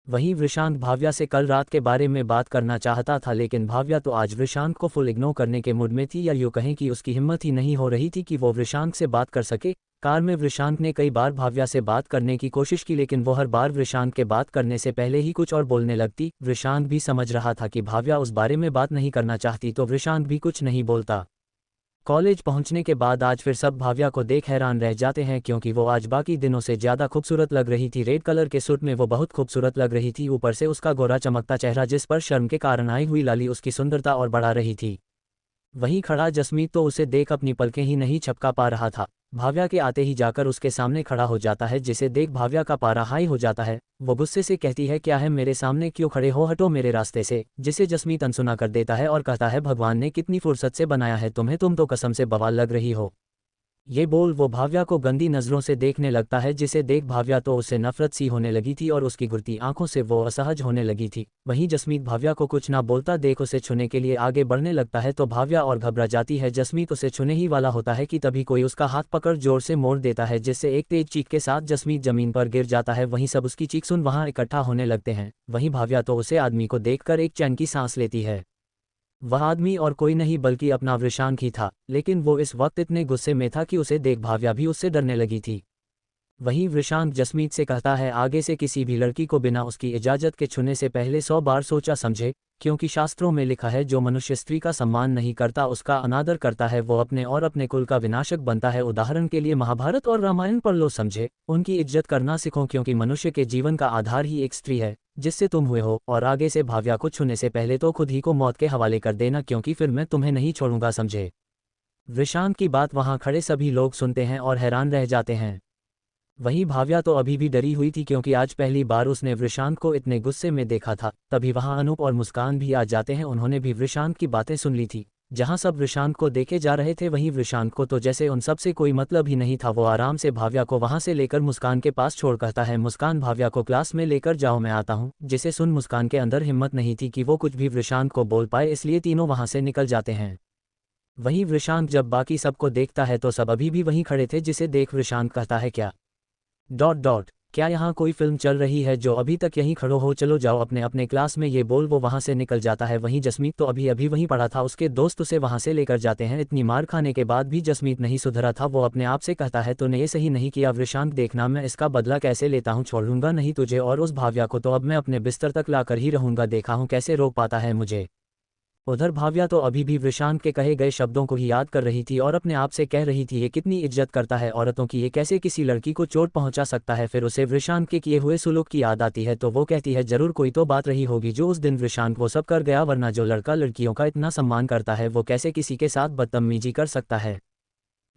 वहीं वृषांक भाव्या से कल रात के बारे में बात करना चाहता था, लेकिन भाव्या तो आज वृषांक को फुल इग्नोर करने के मूड में थी, या यूँ कहें कि उसकी हिम्मत ही नहीं हो रही थी कि वो वृषांक से बात कर सके। कार में वृषांक ने कई बार भाव्या से बात करने की कोशिश की, लेकिन वो हर बार वृषांक के बात करने से पहले ही कुछ और बोलने लगती। वृषांक भी समझ रहा था कि भाव्या उस बारे में बात नहीं करना चाहती, तो वृषांक भी कुछ नहीं बोलता। कॉलेज पहुंचने के बाद आज फिर सब भाव्या को देख हैरान रह जाते हैं, क्योंकि वो आज बाकी दिनों से ज़्यादा खूबसूरत लग रही थी। रेड कलर के सूट में वो बहुत खूबसूरत लग रही थी, ऊपर से उसका गोरा चमकता चेहरा जिस पर शर्म के कारण आई हुई लाली उसकी सुंदरता और बढ़ा रही थी। वहीं खड़ा जसमीत तो उसे देख अपनी पलकें ही नहीं झपका पा रहा था। भाव्या के आते ही जाकर उसके सामने खड़ा हो जाता है, जिसे देख भाव्या का पारा हाई हो जाता है। वो गुस्से से कहती है, क्या है, मेरे सामने क्यों खड़े हो, हटो मेरे रास्ते से। जिसे जसमीत अनसुना कर देता है और कहता है, भगवान ने कितनी फुर्सत से बनाया है तुम्हें, तुम तो कसम से बवाल लग रही हो। ये बोल वो भाव्या को गंदी नज़रों से देखने लगता है, जिसे देख भाव्या तो उससे नफरत सी होने लगी थी और उसकी घुरती आंखों से वो असहज होने लगी थी। वहीं जसमीत भाव्या को कुछ ना बोलता देख उसे छूने के लिए आगे बढ़ने लगता है, तो भाव्या और घबरा जाती है। जसमीत उसे छूने ही वाला होता है कि तभी कोई उसका हाथ पकड़ जोर से मोड़ देता है, जिससे एक तेज चीख के साथ जसमीत जमीन पर गिर जाता है। वहीं सब उसकी चीख सुन वहां इकट्ठा होने लगते हैं। वहीं भाव्या तो उसे आदमी को देखकर एक चैन की सांस लेती है। वह आदमी और कोई नहीं बल्कि अपना वृषांक ही था, लेकिन वो इस वक्त इतने गुस्से में था कि उसे देख भाव्या भी उससे डरने लगी थी। वहीं वृषांक जसमीत से कहता है, आगे से किसी भी लड़की को बिना उसकी इजाज़त के छूने से पहले 100 बार सोचा समझे, क्योंकि शास्त्रों में लिखा है, जो मनुष्य स्त्री का सम्मान नहीं करता, उसका अनादर करता है, वो अपने और अपने कुल का विनाशक बनता है। उदाहरण के लिए महाभारत और रामायण पढ़ लो, समझे, उनकी इज्जत करना सीखो, क्योंकि मनुष्य के जीवन का आधार ही एक स्त्री है जिससे तुम हुए हो। और आगे से भाव्या को छूने से पहले तो खुद ही को मौत के हवाले कर देना, क्योंकि फिर मैं तुम्हें नहीं छोड़ूंगा, समझे। वृषांक की बात वहां खड़े सभी लोग सुनते हैं और हैरान रह जाते हैं। वहीं भाव्या तो अभी भी डरी हुई थी, क्योंकि आज पहली बार उसने वृषांक को इतने गुस्से में देखा था। तभी वहां अनूप और मुस्कान भी आ जाते हैं, उन्होंने भी वृषांक की बातें सुन ली थी। जहां सब वृषांक को देखे जा रहे थे, वहीं वृषांक को तो जैसे उन सब से कोई मतलब ही नहीं था। वो आराम से भाव्या को वहां से लेकर मुस्कान के पास छोड़ कहता है, मुस्कान भाव्या को क्लास में लेकर जाओ, मैं आता हूं। जिसे सुन मुस्कान के अंदर हिम्मत नहीं थी कि वो कुछ भी वृषांक को बोल पाए, इसलिए तीनों वहां से निकल जाते हैं। वहीं वृषांक जब बाकी सबको देखता है तो सब अभी भी वहीं खड़े थे, जिसे देख वृषांक कहता है, क्या यहाँ कोई फिल्म चल रही है जो अभी तक यहीं खड़ो हो, चलो जाओ अपने अपने क्लास में। ये बोल वो वहां से निकल जाता है। वहीं जसमीत तो अभी अभी वहीं पड़ा था, उसके दोस्त उसे वहां से लेकर जाते हैं। इतनी मार खाने के बाद भी जसमीत नहीं सुधरा था। वो अपने आप से कहता है, तूने ये सही नहीं किया वृषांक, देखना मैं इसका बदला कैसे लेता हूँ, छोड़ूंगा नहीं तुझे और उस भाव्या को तो अब मैं अपने बिस्तर तक लाकर ही रहूंगा, देखा हूँ कैसे रोक पाता है मुझे। उधर भाव्या तो अभी भी वृषांक के कहे गए शब्दों को ही याद कर रही थी और अपने आप से कह रही थी, ये कितनी इज्जत करता है औरतों की, ये कैसे किसी लड़की को चोट पहुंचा सकता है। फिर उसे वृषांक के किए हुए सुलूक की याद आती है, तो वो कहती है, जरूर कोई तो बात रही होगी जो उस दिन वृषांक वो सब कर गया, वरना जो लड़का लड़कियों का इतना सम्मान करता है वो कैसे किसी के साथ बदतमीजी कर सकता है।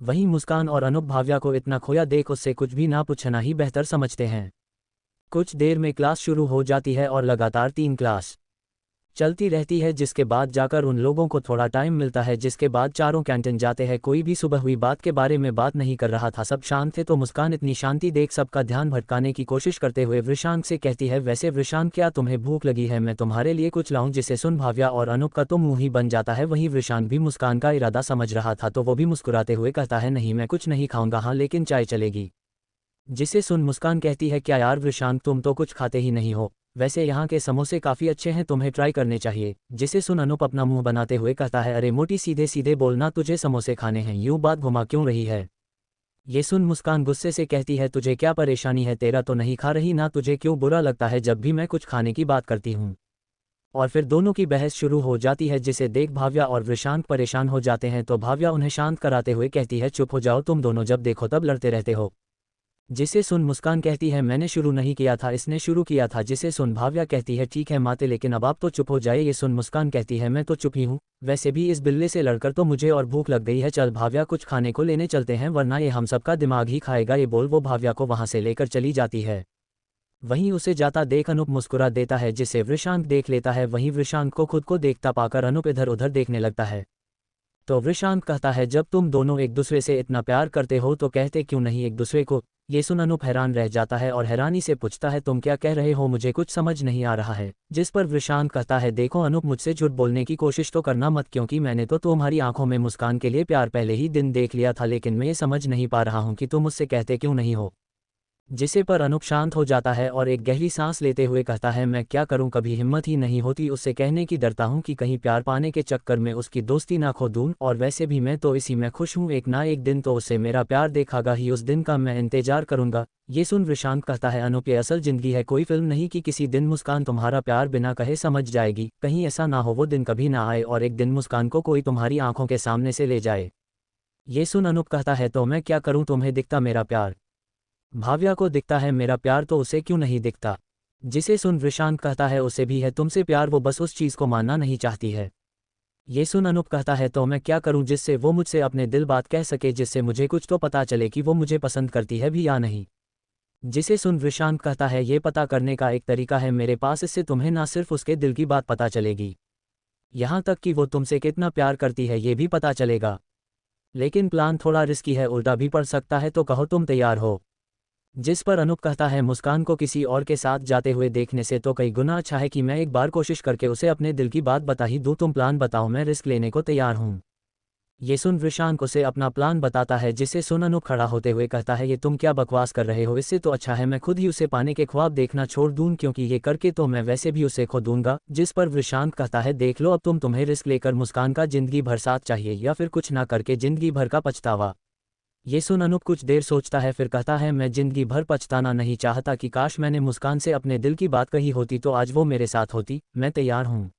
वहीं मुस्कान और अनूप भाव्या को इतना खोया देख उससे कुछ भी ना पूछना ही बेहतर समझते हैं। कुछ देर में क्लास शुरू हो जाती है और लगातार 3 क्लास चलती रहती है, जिसके बाद जाकर उन लोगों को थोड़ा टाइम मिलता है, जिसके बाद चारों कैंटीन जाते हैं। कोई भी सुबह हुई बात के बारे में बात नहीं कर रहा था, सब शांत थे। तो मुस्कान इतनी शांति देख सबका ध्यान भटकाने की कोशिश करते हुए वृषांक से कहती है, वैसे वृषांक, क्या तुम्हें भूख लगी है? मैं तुम्हारे लिए कुछ लाऊं? जिसे सुन भाव्या और अनूप का तो मुंह ही बन जाता है। वहीं वृषांक भी मुस्कान का इरादा समझ रहा था, तो वो भी मुस्कुराते हुए कहता है, नहीं मैं कुछ नहीं खाऊंगा, हाँ लेकिन चाय चलेगी। जिसे सुन मुस्कान कहती है, क्या यार वृषांक, तुम तो कुछ खाते ही नहीं हो, वैसे यहाँ के समोसे काफ़ी अच्छे हैं, तुम्हें ट्राई करने चाहिए। जिसे सुन अनूप अपना मुंह बनाते हुए कहता है, अरे मोटी, सीधे सीधे बोलना, तुझे समोसे खाने हैं, यूँ बात घुमा क्यों रही है? ये सुन मुस्कान गुस्से से कहती है, तुझे क्या परेशानी है? तेरा तो नहीं खा रही ना, तुझे क्यों बुरा लगता है जब भी मैं कुछ खाने की बात करती हूँ? और फिर दोनों की बहस शुरू हो जाती है, जिसे देख भाव्या और वृषांक परेशान हो जाते हैं। तो भाव्या उन्हें शांत कराते हुए कहती है, चुप हो जाओ, तुम दोनों जब देखो तब लड़ते रहते हो। जिसे सुन मुस्कान कहती है, मैंने शुरू नहीं किया था, इसने शुरू किया था। जिसे सुन भाव्या कहती है, ठीक है माते, लेकिन अब आप तो चुप हो जाए। ये सुन मुस्कान कहती है, मैं तो चुप ही हूँ, वैसे भी इस बिल्ले से लड़कर तो मुझे और भूख लग गई है, चल भाव्या कुछ खाने को लेने चलते हैं, वरना ये हम सबका दिमाग ही खाएगा। ये बोल वो भाव्या को वहाँ से लेकर चली जाती है। वहीं उसे जाता देख अनूप मुस्कुरा देता है, जिसे वृषांक देख लेता है। वहीं वृषांक को खुद को देखता पाकर अनूप इधर उधर देखने लगता है। तो वृषांक कहता है, जब तुम दोनों एक दूसरे से इतना प्यार करते हो तो कहते क्यों नहीं एक दूसरे को? ये सुन अनूप हैरान रह जाता है और हैरानी से पूछता है, तुम क्या कह रहे हो? मुझे कुछ समझ नहीं आ रहा है। जिस पर वृषांक कहता है, देखो अनूप, मुझसे झूठ बोलने की कोशिश तो करना मत, क्योंकि मैंने तो तुम्हारी आंखों में मुस्कान के लिए प्यार पहले ही दिन देख लिया था, लेकिन मैं ये समझ नहीं पा रहा हूँ कि तुम मुझसे कहते क्यों नहीं हो। जिसे पर अनूप शांत हो जाता है और एक गहरी सांस लेते हुए कहता है, मैं क्या करूं, कभी हिम्मत ही नहीं होती उससे कहने की, डरता हूं कि कहीं प्यार पाने के चक्कर में उसकी दोस्ती ना खो दूं, और वैसे भी मैं तो इसी में खुश हूं, एक ना एक दिन तो उससे मेरा प्यार देखागा ही, उस दिन का मैं इंतजार करूंगा। ये सुन वृषांक कहता है, अनूप, ये असल जिंदगी है, कोई फिल्म नहीं कि किसी दिन मुस्कान तुम्हारा प्यार बिना कहे समझ जाएगी। कहीं ऐसा ना हो वो दिन कभी ना आए और एक दिन मुस्कान को कोई तुम्हारी आंखों के सामने से ले जाए। ये सुन अनूप कहता है, तो मैं क्या करूं, तुम्हें दिखता मेरा प्यार? भाव्या को दिखता है मेरा प्यार, तो उसे क्यों नहीं दिखता? जिसे सुन वृषांक कहता है, उसे भी है तुमसे प्यार, वो बस उस चीज़ को मानना नहीं चाहती है। ये सुन अनूप कहता है, तो मैं क्या करूं जिससे वो मुझसे अपने दिल बात कह सके, जिससे मुझे कुछ तो पता चले कि वो मुझे पसंद करती है भी या नहीं। जिसे सुन वृषांक कहता है, ये पता करने का एक तरीका है मेरे पास, इससे तुम्हें ना सिर्फ उसके दिल की बात पता चलेगी, यहाँ तक कि वो तुमसे कितना प्यार करती है ये भी पता चलेगा। लेकिन प्लान थोड़ा रिस्की है, उल्टा भी पड़ सकता है, तो कहो तुम तैयार हो? जिस पर अनूप कहता है, मुस्कान को किसी और के साथ जाते हुए देखने से तो कई गुना अच्छा है कि मैं एक बार कोशिश करके उसे अपने दिल की बात बता ही दूं। तुम प्लान बताओ, मैं रिस्क लेने को तैयार हूं। ये सुन वृषांक उसे अपना प्लान बताता है, जिसे सुन अनूप खड़ा होते हुए कहता है, ये तुम क्या बकवास कर रहे हो? इससे तो अच्छा है मैं खुद ही उसे पाने के ख्वाब देखना छोड़ दूं, क्योंकि ये करके तो मैं वैसे भी उसे खो दूंगा। जिस पर वृषांक कहता है, देख लो, अब तुम्हें रिस्क लेकर मुस्कान का जिंदगी भर साथ चाहिए, या फिर कुछ ना करके जिंदगी भर का पछतावा। ये सुन अनूप कुछ देर सोचता है, फिर कहता है, मैं जिंदगी भर पछताना नहीं चाहता, कि काश मैंने मुस्कान से अपने दिल की बात कही होती तो आज वो मेरे साथ होती। मैं तैयार हूँ।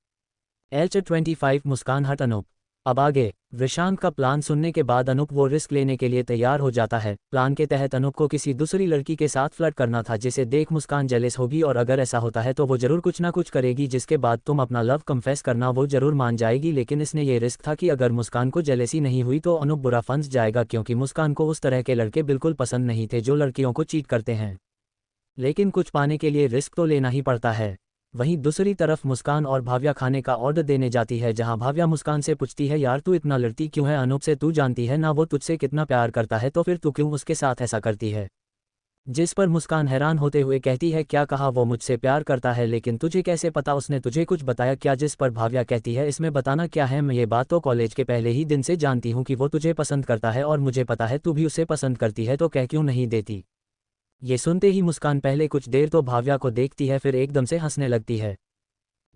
एल्च 25 मुस्कान हट अनूप। अब आगे वृषांक का प्लान सुनने के बाद अनूप वो रिस्क लेने के लिए तैयार हो जाता है। प्लान के तहत अनूप को किसी दूसरी लड़की के साथ फ्लर्ट करना था, जिसे देख मुस्कान जेलस होगी, और अगर ऐसा होता है तो वो जरूर कुछ ना कुछ करेगी, जिसके बाद तुम अपना लव कन्फेस करना वो जरूर मान जाएगी। लेकिन इसने ये रिस्क था कि अगर मुस्कान को जेलेसी नहीं हुई तो अनूप बुरा फंस जाएगा, क्योंकि मुस्कान को उस तरह के लड़के बिल्कुल पसंद नहीं थे जो लड़कियों को चीट करते हैं। लेकिन कुछ पाने के लिए रिस्क तो लेना ही पड़ता है। वहीं दूसरी तरफ मुस्कान और भाव्या खाने का ऑर्डर देने जाती है, जहां भाव्या मुस्कान से पूछती है, यार तू इतना लड़ती क्यों है अनूप से? तू जानती है ना वो तुझसे कितना प्यार करता है, तो फिर तू क्यों उसके साथ ऐसा करती है? जिस पर मुस्कान हैरान होते हुए कहती है, क्या कहा? वो मुझसे प्यार करता है, लेकिन तुझे कैसे पता? उसने तुझे कुछ बताया क्या? जिस पर भाव्या कहती है, इसमें बताना क्या है, मैं ये बात तो कॉलेज के पहले ही दिन से जानती हूँ कि वो तुझे पसंद करता है, और मुझे पता है तू भी उसे पसंद करती है, तो कह क्यों नहीं देती? ये सुनते ही मुस्कान पहले कुछ देर तो भाव्या को देखती है, फिर एकदम से हंसने लगती है।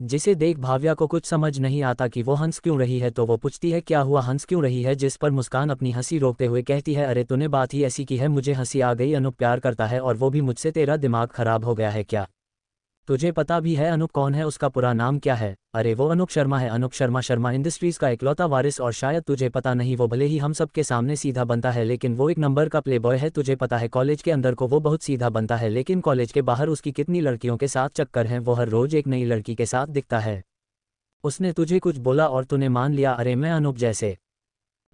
जिसे देख भाव्या को कुछ समझ नहीं आता कि वो हंस क्यों रही है, तो वो पूछती है, क्या हुआ, हंस क्यों रही है? जिस पर मुस्कान अपनी हंसी रोकते हुए कहती है, अरे तूने बात ही ऐसी की है, मुझे हंसी आ गई। अनूप प्यार करता है और वो भी मुझसे, तेरा दिमाग खराब हो गया है क्या? तुझे पता भी है अनूप कौन है? उसका पूरा नाम क्या है? अरे वो अनूप शर्मा है, अनूप शर्मा, शर्मा इंडस्ट्रीज का इकलौता वारिस। और शायद तुझे पता नहीं, वो भले ही हम सब के सामने सीधा बनता है, लेकिन वो एक नंबर का प्लेबॉय है। तुझे पता है कॉलेज के अंदर को वो बहुत सीधा बनता है, लेकिन कॉलेज के बाहर उसकी कितनी लड़कियों के साथ चक्कर हैं, वो हर रोज एक नई लड़की के साथ दिखता है। उसने तुझे कुछ बोला और तूने मान लिया? अरे मैं अनूप जैसे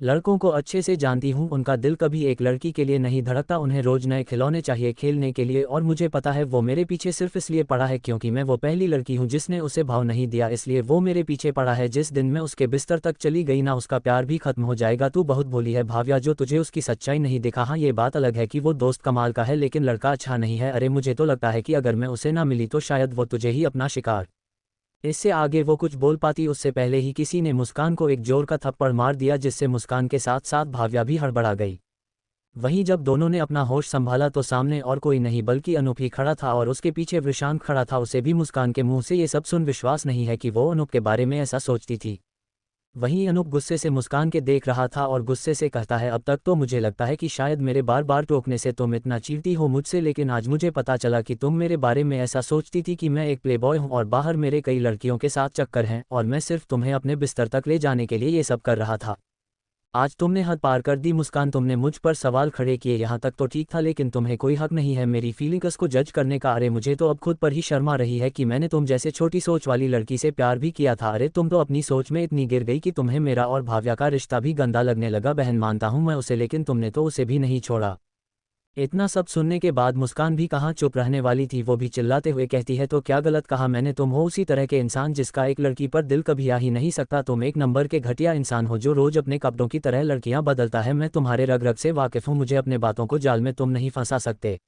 लड़कों को अच्छे से जानती हूँ, उनका दिल कभी एक लड़की के लिए नहीं धड़कता, उन्हें रोज नए खिलौने चाहिए खेलने के लिए, और मुझे पता है वो मेरे पीछे सिर्फ इसलिए पड़ा है क्योंकि मैं वो पहली लड़की हूँ जिसने उसे भाव नहीं दिया, इसलिए वो मेरे पीछे पड़ा है। जिस दिन मैं उसके बिस्तर तक चली गई ना, उसका प्यार भी खत्म हो जाएगा। तू बहुत भोली है भाव्या, जो तुझे उसकी सच्चाई नहीं दिखा। हाँ, ये बात अलग है कि वो दोस्त कमाल का है लेकिन लड़का अच्छा नहीं है। अरे मुझे तो लगता है कि अगर मैं उसे ना मिली तो शायद वो तुझे ही अपना शिकार। इससे आगे वो कुछ बोल पाती उससे पहले ही किसी ने मुस्कान को एक जोर का थप्पड़ मार दिया, जिससे मुस्कान के साथ साथ भाव्या भी हड़बड़ा गई। वहीं जब दोनों ने अपना होश संभाला तो सामने और कोई नहीं बल्कि अनूप ही खड़ा था और उसके पीछे विशांत खड़ा था। उसे भी मुस्कान के मुंह से ये सब सुन विश्वास नहीं है कि वो अनूप के बारे में ऐसा सोचती थी। वहीं अनूप गुस्से से मुस्कान के देख रहा था और गुस्से से कहता है, अब तक तो मुझे लगता है कि शायद मेरे बार बार टोकने से तुम इतना चिढ़ती हो मुझसे, लेकिन आज मुझे पता चला कि तुम मेरे बारे में ऐसा सोचती थी कि मैं एक प्लेबॉय हूं और बाहर मेरे कई लड़कियों के साथ चक्कर हैं और मैं सिर्फ तुम्हें अपने बिस्तर तक ले जाने के लिए ये सब कर रहा था। आज तुमने हद पार कर दी मुस्कान, तुमने मुझ पर सवाल खड़े किए, यहाँ तक तो ठीक था, लेकिन तुम्हें कोई हक नहीं है मेरी फीलिंग्स को जज करने का। अरे मुझे तो अब खुद पर ही शर्म आ रही है कि मैंने तुम जैसे छोटी सोच वाली लड़की से प्यार भी किया था। अरे तुम तो अपनी सोच में इतनी गिर गई कि तुम्हें मेरा और भाव्या का रिश्ता भी गंदा लगने लगा। बहन, मानता हूँ मैं उसे, लेकिन तुमने तो उसे भी नहीं छोड़ा। इतना सब सुनने के बाद मुस्कान भी कहाँ चुप रहने वाली थी, वो भी चिल्लाते हुए कहती है, तो क्या गलत कहा मैंने? तुम हो उसी तरह के इंसान जिसका एक लड़की पर दिल कभी आ ही नहीं सकता। तुम एक नंबर के घटिया इंसान हो जो रोज अपने कपड़ों की तरह लड़कियां बदलता है। मैं तुम्हारे रग रग से वाकिफ हूँ, मुझे अपने बातों को जाल में तुम नहीं फंसा सकते,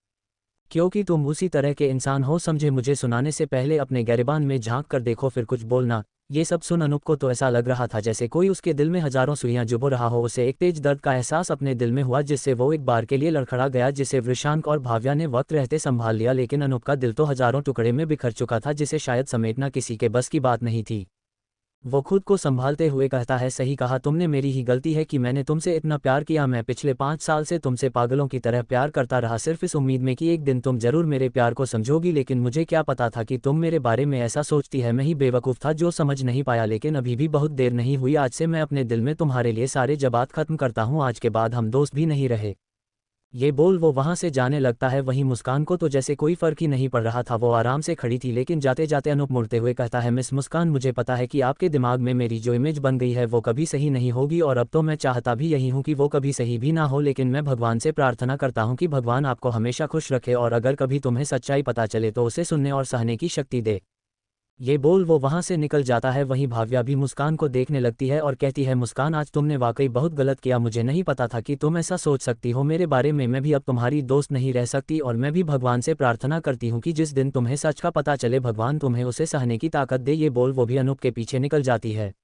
क्योंकि तुम उसी तरह के इंसान हो। समझे? मुझे सुनाने से पहले अपने गिरेबान में झांक कर देखो, फिर कुछ बोलना। ये सब सुन अनूप को तो ऐसा लग रहा था जैसे कोई उसके दिल में हजारों सुइयां चुभो रहा हो। उसे एक तेज दर्द का एहसास अपने दिल में हुआ, जिससे वो एक बार के लिए लड़खड़ा गया, जिसे वृषांक और भाव्या ने वक्त रहते संभाल लिया। लेकिन अनूप का दिल तो हजारों टुकड़े में बिखर चुका था, जिसे शायद समेटना किसी के बस की बात नहीं थी। वो खुद को संभालते हुए कहता है, सही कहा तुमने, मेरी ही गलती है कि मैंने तुमसे इतना प्यार किया। मैं पिछले 5 साल से तुमसे पागलों की तरह प्यार करता रहा, सिर्फ इस उम्मीद में कि एक दिन तुम जरूर मेरे प्यार को समझोगी, लेकिन मुझे क्या पता था कि तुम मेरे बारे में ऐसा सोचती है। मैं ही बेवकूफ़ था जो समझ नहीं पाया, लेकिन अभी भी बहुत देर नहीं हुई। आज से मैं अपने दिल में तुम्हारे लिए सारे जज्बात खत्म करता हूँ, आज के बाद हम दोस्त भी नहीं रहे। ये बोल वो वहां से जाने लगता है। वहीं मुस्कान को तो जैसे कोई फर्क ही नहीं पड़ रहा था, वो आराम से खड़ी थी, लेकिन जाते जाते अनूप मुड़ते हुए कहता है, मिस मुस्कान, मुझे पता है कि आपके दिमाग में मेरी जो इमेज बन गई है वो कभी सही नहीं होगी, और अब तो मैं चाहता भी यही हूँ कि वो कभी सही भी ना हो, लेकिन मैं भगवान से प्रार्थना करता हूँ कि भगवान आपको हमेशा खुश रखे, और अगर कभी तुम्हें सच्चाई पता चले तो उसे सुनने और सहने की शक्ति दे। ये बोल वो वहां से निकल जाता है। वहीं भाव्या भी मुस्कान को देखने लगती है और कहती है, मुस्कान, आज तुमने वाकई बहुत गलत किया, मुझे नहीं पता था कि तुम ऐसा सोच सकती हो मेरे बारे में। मैं भी अब तुम्हारी दोस्त नहीं रह सकती, और मैं भी भगवान से प्रार्थना करती हूँ कि जिस दिन तुम्हें सच का पता चले भगवान तुम्हें उसे सहने की ताकत दे। ये बोल वो भी अनूप के पीछे निकल जाती है।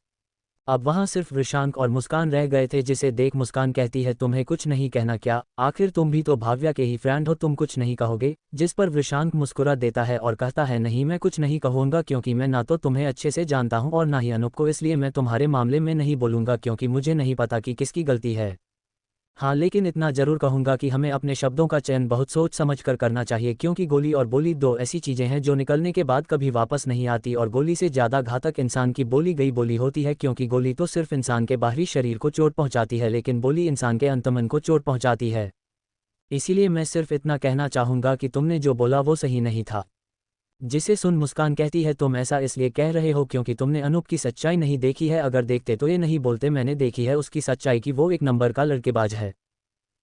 अब वहां सिर्फ वृषांक और मुस्कान रह गए थे, जिसे देख मुस्कान कहती है, तुम्हें कुछ नहीं कहना क्या? आखिर तुम भी तो भाव्या के ही फ्रेंड हो, तुम कुछ नहीं कहोगे? जिस पर वृषांक मुस्कुरा देता है और कहता है, नहीं, मैं कुछ नहीं कहूंगा, क्योंकि मैं ना तो तुम्हें अच्छे से जानता हूं और ना ही अनूप को, इसलिए मैं तुम्हारे मामले में नहीं बोलूंगा, क्योंकि मुझे नहीं पता कि किसकी गलती है। हाँ, लेकिन इतना जरूर कहूंगा कि हमें अपने शब्दों का चयन बहुत सोच समझ कर करना चाहिए, क्योंकि गोली और बोली दो ऐसी चीजें हैं जो निकलने के बाद कभी वापस नहीं आती, और गोली से ज़्यादा घातक इंसान की बोली गई बोली होती है, क्योंकि गोली तो सिर्फ इंसान के बाहरी शरीर को चोट पहुंचाती है, लेकिन बोली इंसान के अंतमन को चोट पहुंचाती है। इसीलिए मैं सिर्फ इतना कहना चाहूंगा कि तुमने जो बोला वो सही नहीं था। जिसे सुन मुस्कान कहती है, तुम ऐसा इसलिए कह रहे हो क्योंकि तुमने अनूप की सच्चाई नहीं देखी है, अगर देखते तो ये नहीं बोलते। मैंने देखी है उसकी सच्चाई की, वो एक नंबर का लड़केबाज है।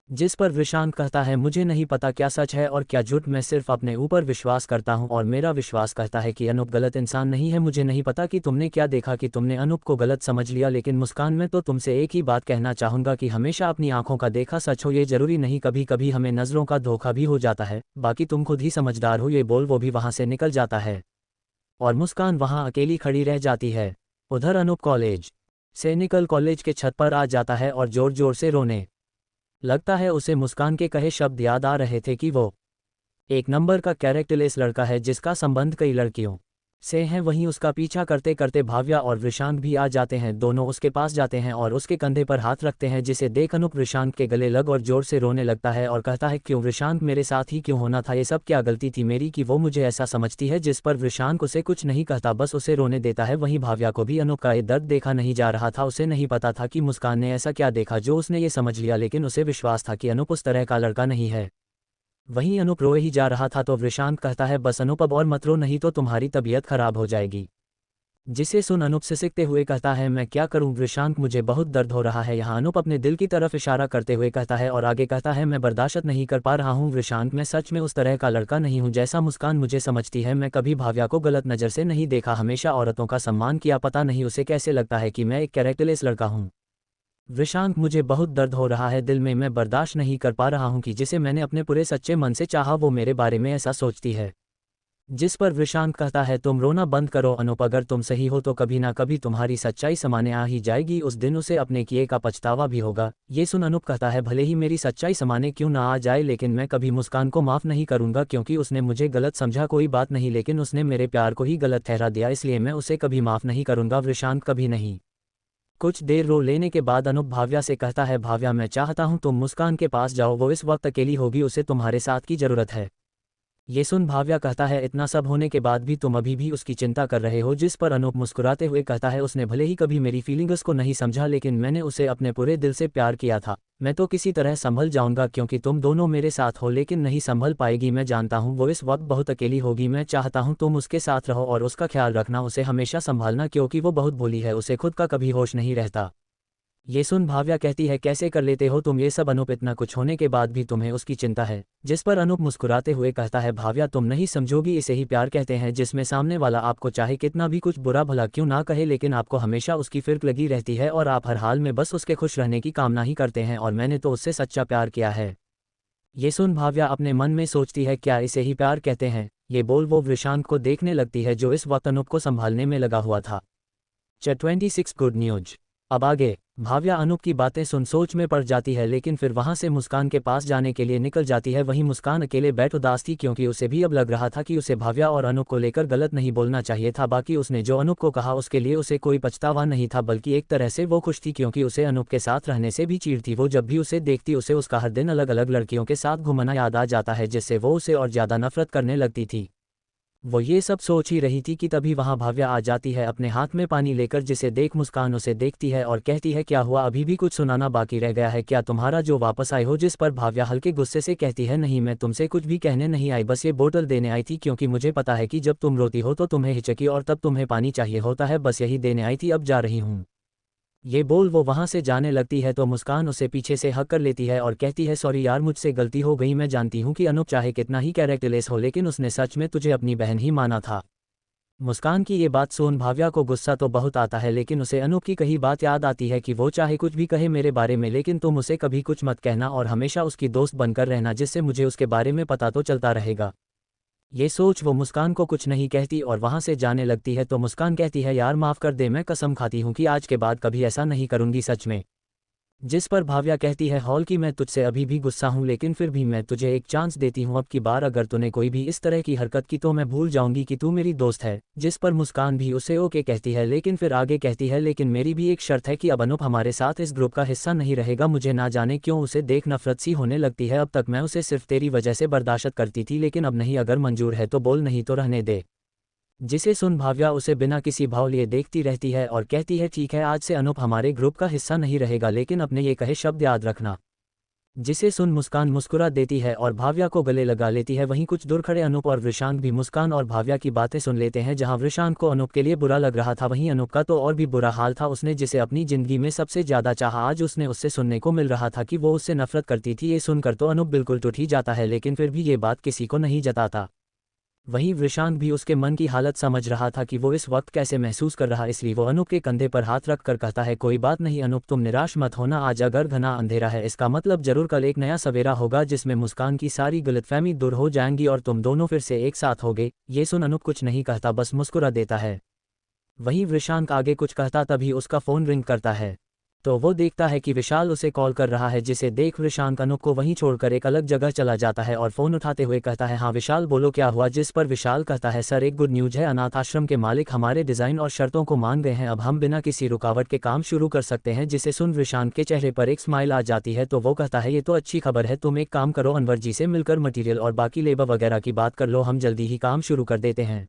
जिस पर वृषांक कहता है, मुझे नहीं पता क्या सच है और क्या झूठ, मैं सिर्फ अपने ऊपर विश्वास करता हूं, और मेरा विश्वास कहता है कि अनूप गलत इंसान नहीं है। मुझे नहीं पता कि तुमने क्या देखा कि तुमने अनूप को गलत समझ लिया, लेकिन मुस्कान, मैं तो तुमसे एक ही बात कहना चाहूंगा कि हमेशा अपनी आंखों का देखा सच हो, ये जरूरी नहीं, कभी कभी हमें नजरों का धोखा भी हो जाता है, बाकी तुम खुद ही समझदार हो। ये बोल वो भी वहां से निकल जाता है और मुस्कान वहां अकेली खड़ी रह जाती है। उधर अनूप कॉलेज से निकल कॉलेज के छत पर आ जाता है और जोर जोर से रोने लगता है। उसे मुस्कान के कहे शब्द याद आ रहे थे कि वो एक नंबर का कैरेक्टरलेस लड़का है जिसका संबंध कई लड़कियों से है। वहीं उसका पीछा करते करते भाव्या और वृषांक भी आ जाते हैं। दोनों उसके पास जाते हैं और उसके कंधे पर हाथ रखते हैं, जिसे देख अनूप वृषांक के गले लग और जोर से रोने लगता है और कहता है, क्यों वृषांक, मेरे साथ ही क्यों होना था? ये सब क्या गलती थी मेरी कि वो मुझे ऐसा समझती है? जिस पर वृषांक उसे कुछ नहीं कहता, बस उसे रोने देता है। वहीं भाव्या को भी अनूप का ये दर्द देखा नहीं जा रहा था। उसे नहीं पता था कि मुस्कान ने ऐसा क्या देखा जो उसने ये समझ लिया, लेकिन उसे विश्वास था कि अनूप उस तरह का लड़का नहीं है। वहीं अनूप रोए ही जा रहा था तो वृषांक कहता है, बस अनूप अब और मत रो, नहीं तो तुम्हारी तबीयत खराब हो जाएगी। जिसे सुन अनूप सिसकते हुए कहता है, मैं क्या करूं वृषांक, मुझे बहुत दर्द हो रहा है। यहाँ अनूप अपने दिल की तरफ इशारा करते हुए कहता है और आगे कहता है, मैं बर्दाश्त नहीं कर पा रहा हूं वृषांक, मैं सच में उस तरह का लड़का नहीं हूं जैसा मुस्कान मुझे समझती है। मैं कभी भाव्या को गलत नज़र से नहीं देखा, हमेशा औरतों का सम्मान किया। पता नहीं उसे कैसे लगता है कि मैं एक कैरेक्टरलेस लड़का हूँ। वृषांक, मुझे बहुत दर्द हो रहा है दिल में, मैं बर्दाश्त नहीं कर पा रहा हूँ कि जिसे मैंने अपने पूरे सच्चे मन से चाहा वो मेरे बारे में ऐसा सोचती है। जिस पर वृषांक कहता है, तुम रोना बंद करो अनूप, अगर तुम सही हो तो कभी ना कभी तुम्हारी सच्चाई सामने आ ही जाएगी, उस दिन उसे अपने किए का पछतावा भी होगा। ये सुन अनूप कहता है, भले ही मेरी सच्चाई सामने क्यों ना आ जाए लेकिन मैं कभी मुस्कान को माफ़ नहीं करूंगा, क्योंकि उसने मुझे गलत समझा कोई बात नहीं, लेकिन उसने मेरे प्यार को ही गलत ठहरा दिया, इसलिए मैं उसे कभी माफ़ नहीं करूंगा वृषांक, कभी नहीं। कुछ देर रो लेने के बाद अनूप भाव्या से कहता है, भाव्या मैं चाहता हूँ तुम मुस्कान के पास जाओ, वो इस वक्त अकेली होगी, उसे तुम्हारे साथ की ज़रूरत है। ये सुन भाव्या कहता है, इतना सब होने के बाद भी तुम अभी भी उसकी चिंता कर रहे हो। जिस पर अनूप मुस्कुराते हुए कहता है, उसने भले ही कभी मेरी फीलिंग्स को नहीं समझा लेकिन मैंने उसे अपने पूरे दिल से प्यार किया था। मैं तो किसी तरह संभल जाऊंगा क्योंकि तुम दोनों मेरे साथ हो, लेकिन नहीं संभल पाएगी, मैं जानता हूँ वो इस वक्त बहुत अकेली होगी। मैं चाहता हूँ तुम उसके साथ रहो और उसका ख्याल रखना, उसे हमेशा संभालना क्योंकि वो बहुत भोली है, उसे खुद का कभी होश नहीं रहता। ये सुन भाव्या कहती है, कैसे कर लेते हो तुम ये सब अनूप, इतना कुछ होने के बाद भी तुम्हें उसकी चिंता है। जिस पर अनूप मुस्कुराते हुए कहता है, भाव्या तुम नहीं समझोगी, इसे ही प्यार कहते हैं जिसमें सामने वाला आपको चाहे कितना भी कुछ बुरा भला क्यों ना कहे लेकिन आपको हमेशा उसकी फिक्र लगी रहती है और आप हर हाल में बस उसके खुश रहने की कामना ही करते हैं, और मैंने तो उससे सच्चा प्यार किया है। ये सुन भाव्या अपने मन में सोचती है, क्या इसे ही प्यार कहते हैं। ये बोल वो वृषांक को देखने लगती है जो इस वक्त अनूप को संभालने में लगा हुआ था। 26 गुड न्यूज। अब आगे भाव्या अनूप की बातें सुन सोच में पड़ जाती है, लेकिन फिर वहां से मुस्कान के पास जाने के लिए निकल जाती है। वहीं मुस्कान अकेले बैठ उदास थी क्योंकि उसे भी अब लग रहा था कि उसे भाव्या और अनूप को लेकर गलत नहीं बोलना चाहिए था। बाकी उसने जो अनूप को कहा उसके लिए उसे कोई पछतावा नहीं था, बल्कि एक तरह से वो खुश थी क्योंकि उसे अनूप के साथ रहने से भी चीड़ थी। वो जब भी उसे देखती उसे उसका हर दिन अलग अलग लड़कियों के साथ घूमना याद आ जाता है, जिससे वो उसे और ज्यादा नफरत करने लगती थी। वो ये सब सोच ही रही थी कि तभी वहां भाव्या आ जाती है अपने हाथ में पानी लेकर, जिसे देख मुस्कान उसे देखती है और कहती है, क्या हुआ, अभी भी कुछ सुनाना बाकी रह गया है क्या तुम्हारा जो वापस आए हो। जिस पर भाव्या हल्के गुस्से से कहती है, नहीं मैं तुमसे कुछ भी कहने नहीं आई, बस ये बोतल देने आई थी क्योंकि मुझे पता है कि जब तुम रोती हो तो तुम्हें हिचकी और तब तुम्हें पानी चाहिए होता है, बस यही देने आई थी, अब जा रही हूँ। ये बोल वो वहां से जाने लगती है तो मुस्कान उसे पीछे से हक कर लेती है और कहती है, सॉरी यार मुझसे गलती हो गई, मैं जानती हूँ कि अनूप चाहे कितना ही कैरेक्टरलेस हो लेकिन उसने सच में तुझे अपनी बहन ही माना था। मुस्कान की ये बात सुन भाव्या को गुस्सा तो बहुत आता है, लेकिन उसे अनूप की कही बात याद आती है कि वो चाहे कुछ भी कहे मेरे बारे में लेकिन तुम उसे कभी कुछ मत कहना और हमेशा उसकी दोस्त बनकर रहना, जिससे मुझे उसके बारे में पता तो चलता रहेगा। ये सोच वो मुस्कान को कुछ नहीं कहती और वहां से जाने लगती है तो मुस्कान कहती है, यार माफ़ कर दे, मैं कसम खाती हूँ कि आज के बाद कभी ऐसा नहीं करूँगी सच में। जिस पर भाव्या कहती है, हॉल की मैं तुझसे अभी भी गुस्सा हूँ लेकिन फिर भी मैं तुझे एक चांस देती हूँ, अब की बार अगर तूने कोई भी इस तरह की हरकत की तो मैं भूल जाऊंगी कि तू मेरी दोस्त है। जिस पर मुस्कान भी उसे ओके कहती है, लेकिन फिर आगे कहती है, लेकिन मेरी भी एक शर्त है कि अब अनूप हमारे साथ इस ग्रुप का हिस्सा नहीं रहेगा। मुझे ना जाने क्यों उसे देख नफरत सी होने लगती है, अब तक मैं उसे सिर्फ तेरी वजह से बर्दाश्त करती थी लेकिन अब नहीं, अगर मंजूर है तो बोल, नहीं तो रहने दे। जिसे सुन भाव्या उसे बिना किसी भाव लिए देखती रहती है और कहती है, ठीक है आज से अनूप हमारे ग्रुप का हिस्सा नहीं रहेगा, लेकिन अपने ये कहे शब्द याद रखना। जिसे सुन मुस्कान मुस्कुरा देती है और भाव्या को गले लगा लेती है। वहीं कुछ दूर खड़े अनूप और वृषांक भी मुस्कान और भाव्या की बातें सुन लेते हैं। जहां वृषांक को अनूप के लिए बुरा लग रहा था वहीं अनूप का तो और भी बुरा हाल था। उसने जिसे अपनी जिंदगी में सबसे ज्यादा चाहा, आज उसने उससे सुनने को मिल रहा था कि वो उससे नफरत करती थी। ये सुनकर तो अनूप बिल्कुल टूट ही जाता है, लेकिन फिर भी ये बात किसी को नहीं जताता। वहीं वृषांक भी उसके मन की हालत समझ रहा था कि वो इस वक्त कैसे महसूस कर रहा, इसलिए वो अनूप के कंधे पर हाथ रख कर कहता है, कोई बात नहीं अनूप, तुम निराश मत होना, आज अगर घना अंधेरा है इसका मतलब जरूर कल एक नया सवेरा होगा जिसमें मुस्कान की सारी गलतफहमी दूर हो जाएंगी और तुम दोनों फिर से एक साथ होगे। ये सुन अनूप कुछ नहीं कहता, बस मुस्कुरा देता है। वहीं वृषांक आगे कुछ कहता तभी उसका फोन रिंग करता है तो वो देखता है कि विशाल उसे कॉल कर रहा है, जिसे देख वृषांक अनूप को वहीं छोड़कर एक अलग जगह चला जाता है और फ़ोन उठाते हुए कहता है, हाँ विशाल बोलो क्या हुआ। जिस पर विशाल कहता है, सर एक गुड न्यूज़ है, अनाथ आश्रम के मालिक हमारे डिज़ाइन और शर्तों को मान गए हैं, अब हम बिना किसी रुकावट के काम शुरू कर सकते हैं। जिसे सुन वृषांक के चेहरे पर एक स्माइल आ जाती है तो वो कहता है, ये तो अच्छी खबर है, तुम एक काम करो, अनवर जी से मिलकर मटीरियल और बाकी लेबर वगैरह की बात कर लो, हम जल्दी ही काम शुरू कर देते हैं।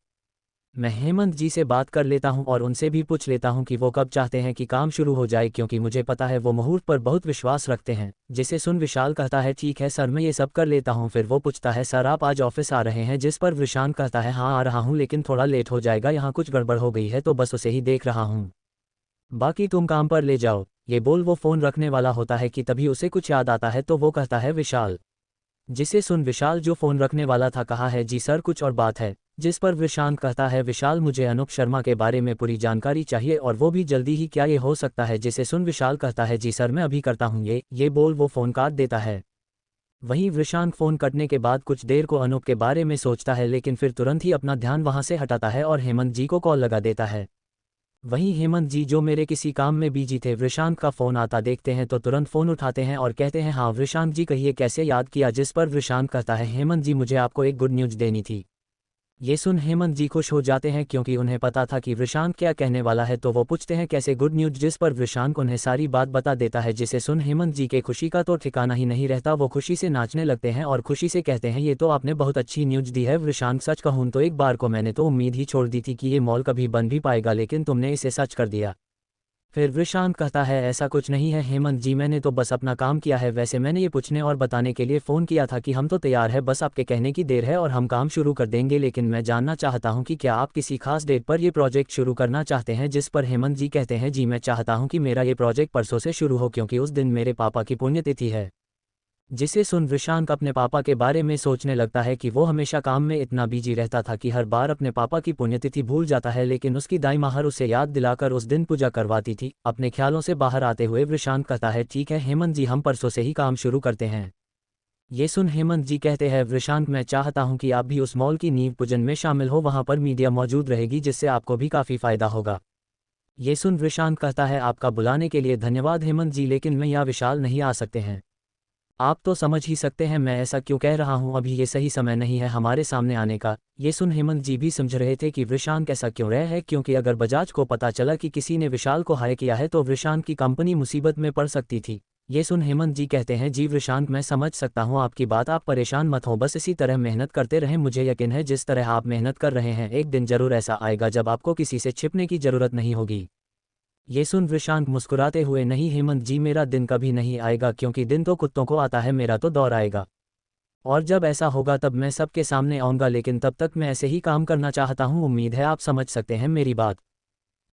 मैं हेमंत जी से बात कर लेता हूं और उनसे भी पूछ लेता हूं कि वो कब चाहते हैं कि काम शुरू हो जाए, क्योंकि मुझे पता है वो मुहूर्त पर बहुत विश्वास रखते हैं। जिसे सुन विशाल कहता है ठीक है सर, मैं ये सब कर लेता हूं। फिर वो पूछता है सर आप आज ऑफिस आ रहे हैं, जिस पर विशाल कहता है हाँ आ रहा हूं, लेकिन थोड़ा लेट हो जाएगा, यहाँ कुछ गड़बड़ हो गई है तो बस उसे ही देख रहा हूँ, बाकी तुम काम पर ले जाओ। ये बोल वो फ़ोन रखने वाला होता है कि तभी उसे कुछ याद आता है तो वो कहता है विशाल। जिसे सुन विशाल जो फ़ोन रखने वाला था कहा है जी सर कुछ और बात है। जिस पर विशांत कहता है विशाल मुझे अनूप शर्मा के बारे में पूरी जानकारी चाहिए और वो भी जल्दी ही, क्या ये हो सकता है। जिसे सुन विशाल कहता है जी सर मैं अभी करता हूँ ये बोल वो फ़ोन काट देता है। वहीं विशांत फ़ोन कटने के बाद कुछ देर को अनूप के बारे में सोचता है, लेकिन फिर तुरंत ही अपना ध्यान वहाँ से हटाता है और हेमंत जी को कॉल लगा देता है। वहीं हेमंत जी जो मेरे किसी काम में बिजी थे, विशांत का फ़ोन आता देखते हैं तो तुरंत फ़ोन उठाते हैं और कहते हैं हाँ विशांत जी कहिए कैसे याद किया। जिस पर विशांत कहता है हेमंत जी मुझे आपको एक गुड न्यूज़ देनी थी। ये सुन हेमंत जी खुश हो जाते हैं क्योंकि उन्हें पता था कि विशांत क्या कहने वाला है, तो वो पूछते हैं कैसे गुड न्यूज़। जिस पर विशांत उन्हें सारी बात बता देता है। जिसे सुन हेमंत जी के खुशी का तो ठिकाना ही नहीं रहता, वो खुशी से नाचने लगते हैं और खुशी से कहते हैं ये तो आपने बहुत अच्छी न्यूज़ दी है विशांत, सच कहूँ तो एक बार को मैंने तो उम्मीद ही छोड़ दी थी कि ये मॉल कभी बन भी पाएगा, लेकिन तुमने इसे सच कर दिया। फिर विशांत कहता है ऐसा कुछ नहीं है हेमंत जी, मैंने तो बस अपना काम किया है। वैसे मैंने ये पूछने और बताने के लिए फ़ोन किया था कि हम तो तैयार है, बस आपके कहने की देर है और हम काम शुरू कर देंगे। लेकिन मैं जानना चाहता हूँ कि क्या आप किसी खास डेट पर ये प्रोजेक्ट शुरू करना चाहते हैं। जिस पर हेमंत जी कहते हैं जी मैं चाहता हूँ कि मेरा ये प्रोजेक्ट परसों से शुरू हो, क्योंकि उस दिन मेरे पापा की पुण्यतिथि है। जिसे सुन विशांत अपने पापा के बारे में सोचने लगता है कि वो हमेशा काम में इतना बिजी रहता था कि हर बार अपने पापा की पुण्यतिथि भूल जाता है, लेकिन उसकी दाई माहर उसे याद दिलाकर उस दिन पूजा करवाती थी। अपने ख्यालों से बाहर आते हुए विशांत कहता है ठीक है हेमंत जी हम परसों से ही काम शुरू करते हैं। ये सुन हेमंत जी कहते हैं विशांत मैं चाहता हूं कि आप भी उस मॉल की नींव पूजन में शामिल हो, वहां पर मीडिया मौजूद रहेगी जिससे आपको भी काफ़ी फायदा होगा। ये सुन विशांत कहता है आपका बुलाने के लिए धन्यवाद हेमंत जी, लेकिन मैं या विशाल नहीं आ सकते हैं। आप तो समझ ही सकते हैं मैं ऐसा क्यों कह रहा हूं, अभी ये सही समय नहीं है हमारे सामने आने का। ये सुन हेमंत जी भी समझ रहे थे कि विशांत ऐसा क्यों रहे है, क्योंकि अगर बजाज को पता चला कि किसी ने विशाल को हायर किया है तो विशांत की कंपनी मुसीबत में पड़ सकती थी। ये सुन हेमंत जी कहते हैं जी विशांत मैं समझ सकता हूं आपकी बात, आप परेशान मत हो, बस इसी तरह मेहनत करते रहें। मुझे यकीन है जिस तरह आप मेहनत कर रहे हैं एक दिन जरूर ऐसा आएगा जब आपको किसी से छिपने की जरूरत नहीं होगी। ये सुन विशांत मुस्कुराते हुए नहीं हेमंत जी मेरा दिन कभी नहीं आएगा, क्योंकि दिन तो कुत्तों को आता है, मेरा तो दौर आएगा। और जब ऐसा होगा तब मैं सबके सामने आऊँगा, लेकिन तब तक मैं ऐसे ही काम करना चाहता हूँ, उम्मीद है आप समझ सकते हैं मेरी बात।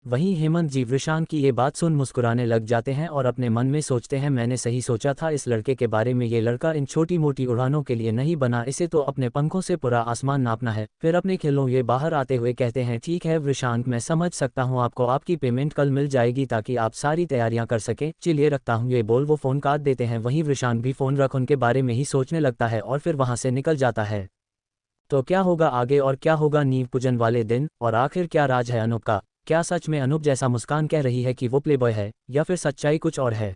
वहीं हेमंत जी विशांत की ये बात सुन मुस्कुराने लग जाते हैं और अपने मन में सोचते हैं मैंने सही सोचा था इस लड़के के बारे में, ये लड़का इन छोटी मोटी उड़ानों के लिए नहीं बना, इसे तो अपने पंखों से पूरा आसमान नापना है। फिर अपने खिलों ये बाहर आते हुए कहते हैं ठीक है विशांत मैं समझ सकता हूँ, आपको आपकी पेमेंट कल मिल जाएगी ताकि आप सारी तैयारियां कर सकें, चलिए रखता हूँ। ये बोल वो फ़ोन काट देते हैं। वहीं विशांत भी फ़ोन रख उनके बारे में ही सोचने लगता है और फिर वहाँ से निकल जाता है। तो क्या होगा आगे और क्या होगा नींव पूजन वाले दिन, और आखिर क्या राज है अनूप का, क्या सच में अनूप जैसा मुस्कान कह रही है कि वो प्लेबॉय है, या फिर सच्चाई कुछ और है।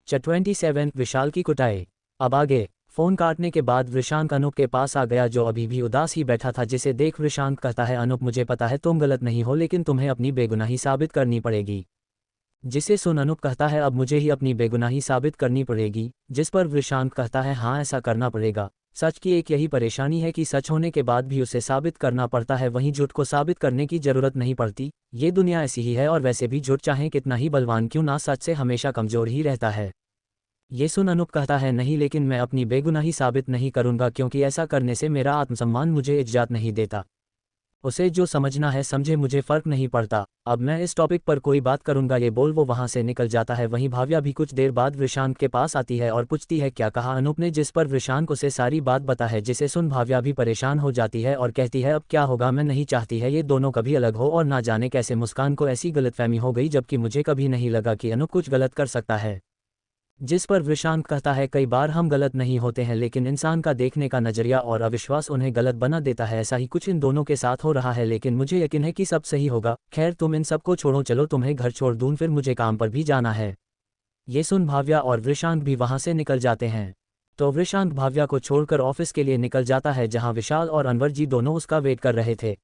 27 विशाल की कुटाई। अब आगे। फ़ोन काटने के बाद विशांत अनूप के पास आ गया जो अभी भी उदास ही बैठा था। जिसे देख विशांत कहता है अनूप मुझे पता है तुम गलत नहीं हो, लेकिन तुम्हें अपनी बेगुनाही साबित करनी पड़ेगी। जिसे सुन अनूप कहता है अब मुझे ही अपनी बेगुनाही साबित करनी पड़ेगी। जिस पर विशांत कहता है हाँ ऐसा करना पड़ेगा। सच की एक यही परेशानी है कि सच होने के बाद भी उसे साबित करना पड़ता है, वहीं झूठ को साबित करने की जरूरत नहीं पड़ती। ये दुनिया ऐसी ही है, और वैसे भी झूठ चाहे कितना ही बलवान क्यों ना सच से हमेशा कमजोर ही रहता है। ये सुन अनूप कहता है नहीं, लेकिन मैं अपनी बेगुनाही साबित नहीं करूंगा, क्योंकि ऐसा करने से मेरा आत्मसम्मान मुझे इज्जत नहीं देता। उसे जो समझना है समझे, मुझे फर्क नहीं पड़ता। अब मैं इस टॉपिक पर कोई बात करूंगा। ये बोल वो वहां से निकल जाता है। वहीं भाव्या भी कुछ देर बाद विशांत के पास आती है और पूछती है क्या कहा अनूप ने। जिस पर विशांत उसे सारी बात बता है। जिसे सुन भाव्या भी परेशान हो जाती है और कहती है अब क्या होगा, मैं नहीं चाहती है ये दोनों कभी अलग हो, और ना जाने कैसे मुस्कान को ऐसी गलतफहमी हो गई, जबकि मुझे कभी नहीं लगा कि अनूप कुछ गलत कर सकता है। जिस पर विशांत कहता है कई बार हम गलत नहीं होते हैं, लेकिन इंसान का देखने का नजरिया और अविश्वास उन्हें गलत बना देता है। ऐसा ही कुछ इन दोनों के साथ हो रहा है, लेकिन मुझे यकीन है कि सब सही होगा। खैर तुम इन सबको छोड़ो, चलो तुम्हें घर छोड़ दूं, फिर मुझे काम पर भी जाना है। ये सुन भाव्या और विशांत भी वहां से निकल जाते हैं। तो विशांत भाव्या को छोड़कर ऑफिस के लिए निकल जाता है, जहां विशाल और अनवर जी दोनों उसका वेट कर रहे थे।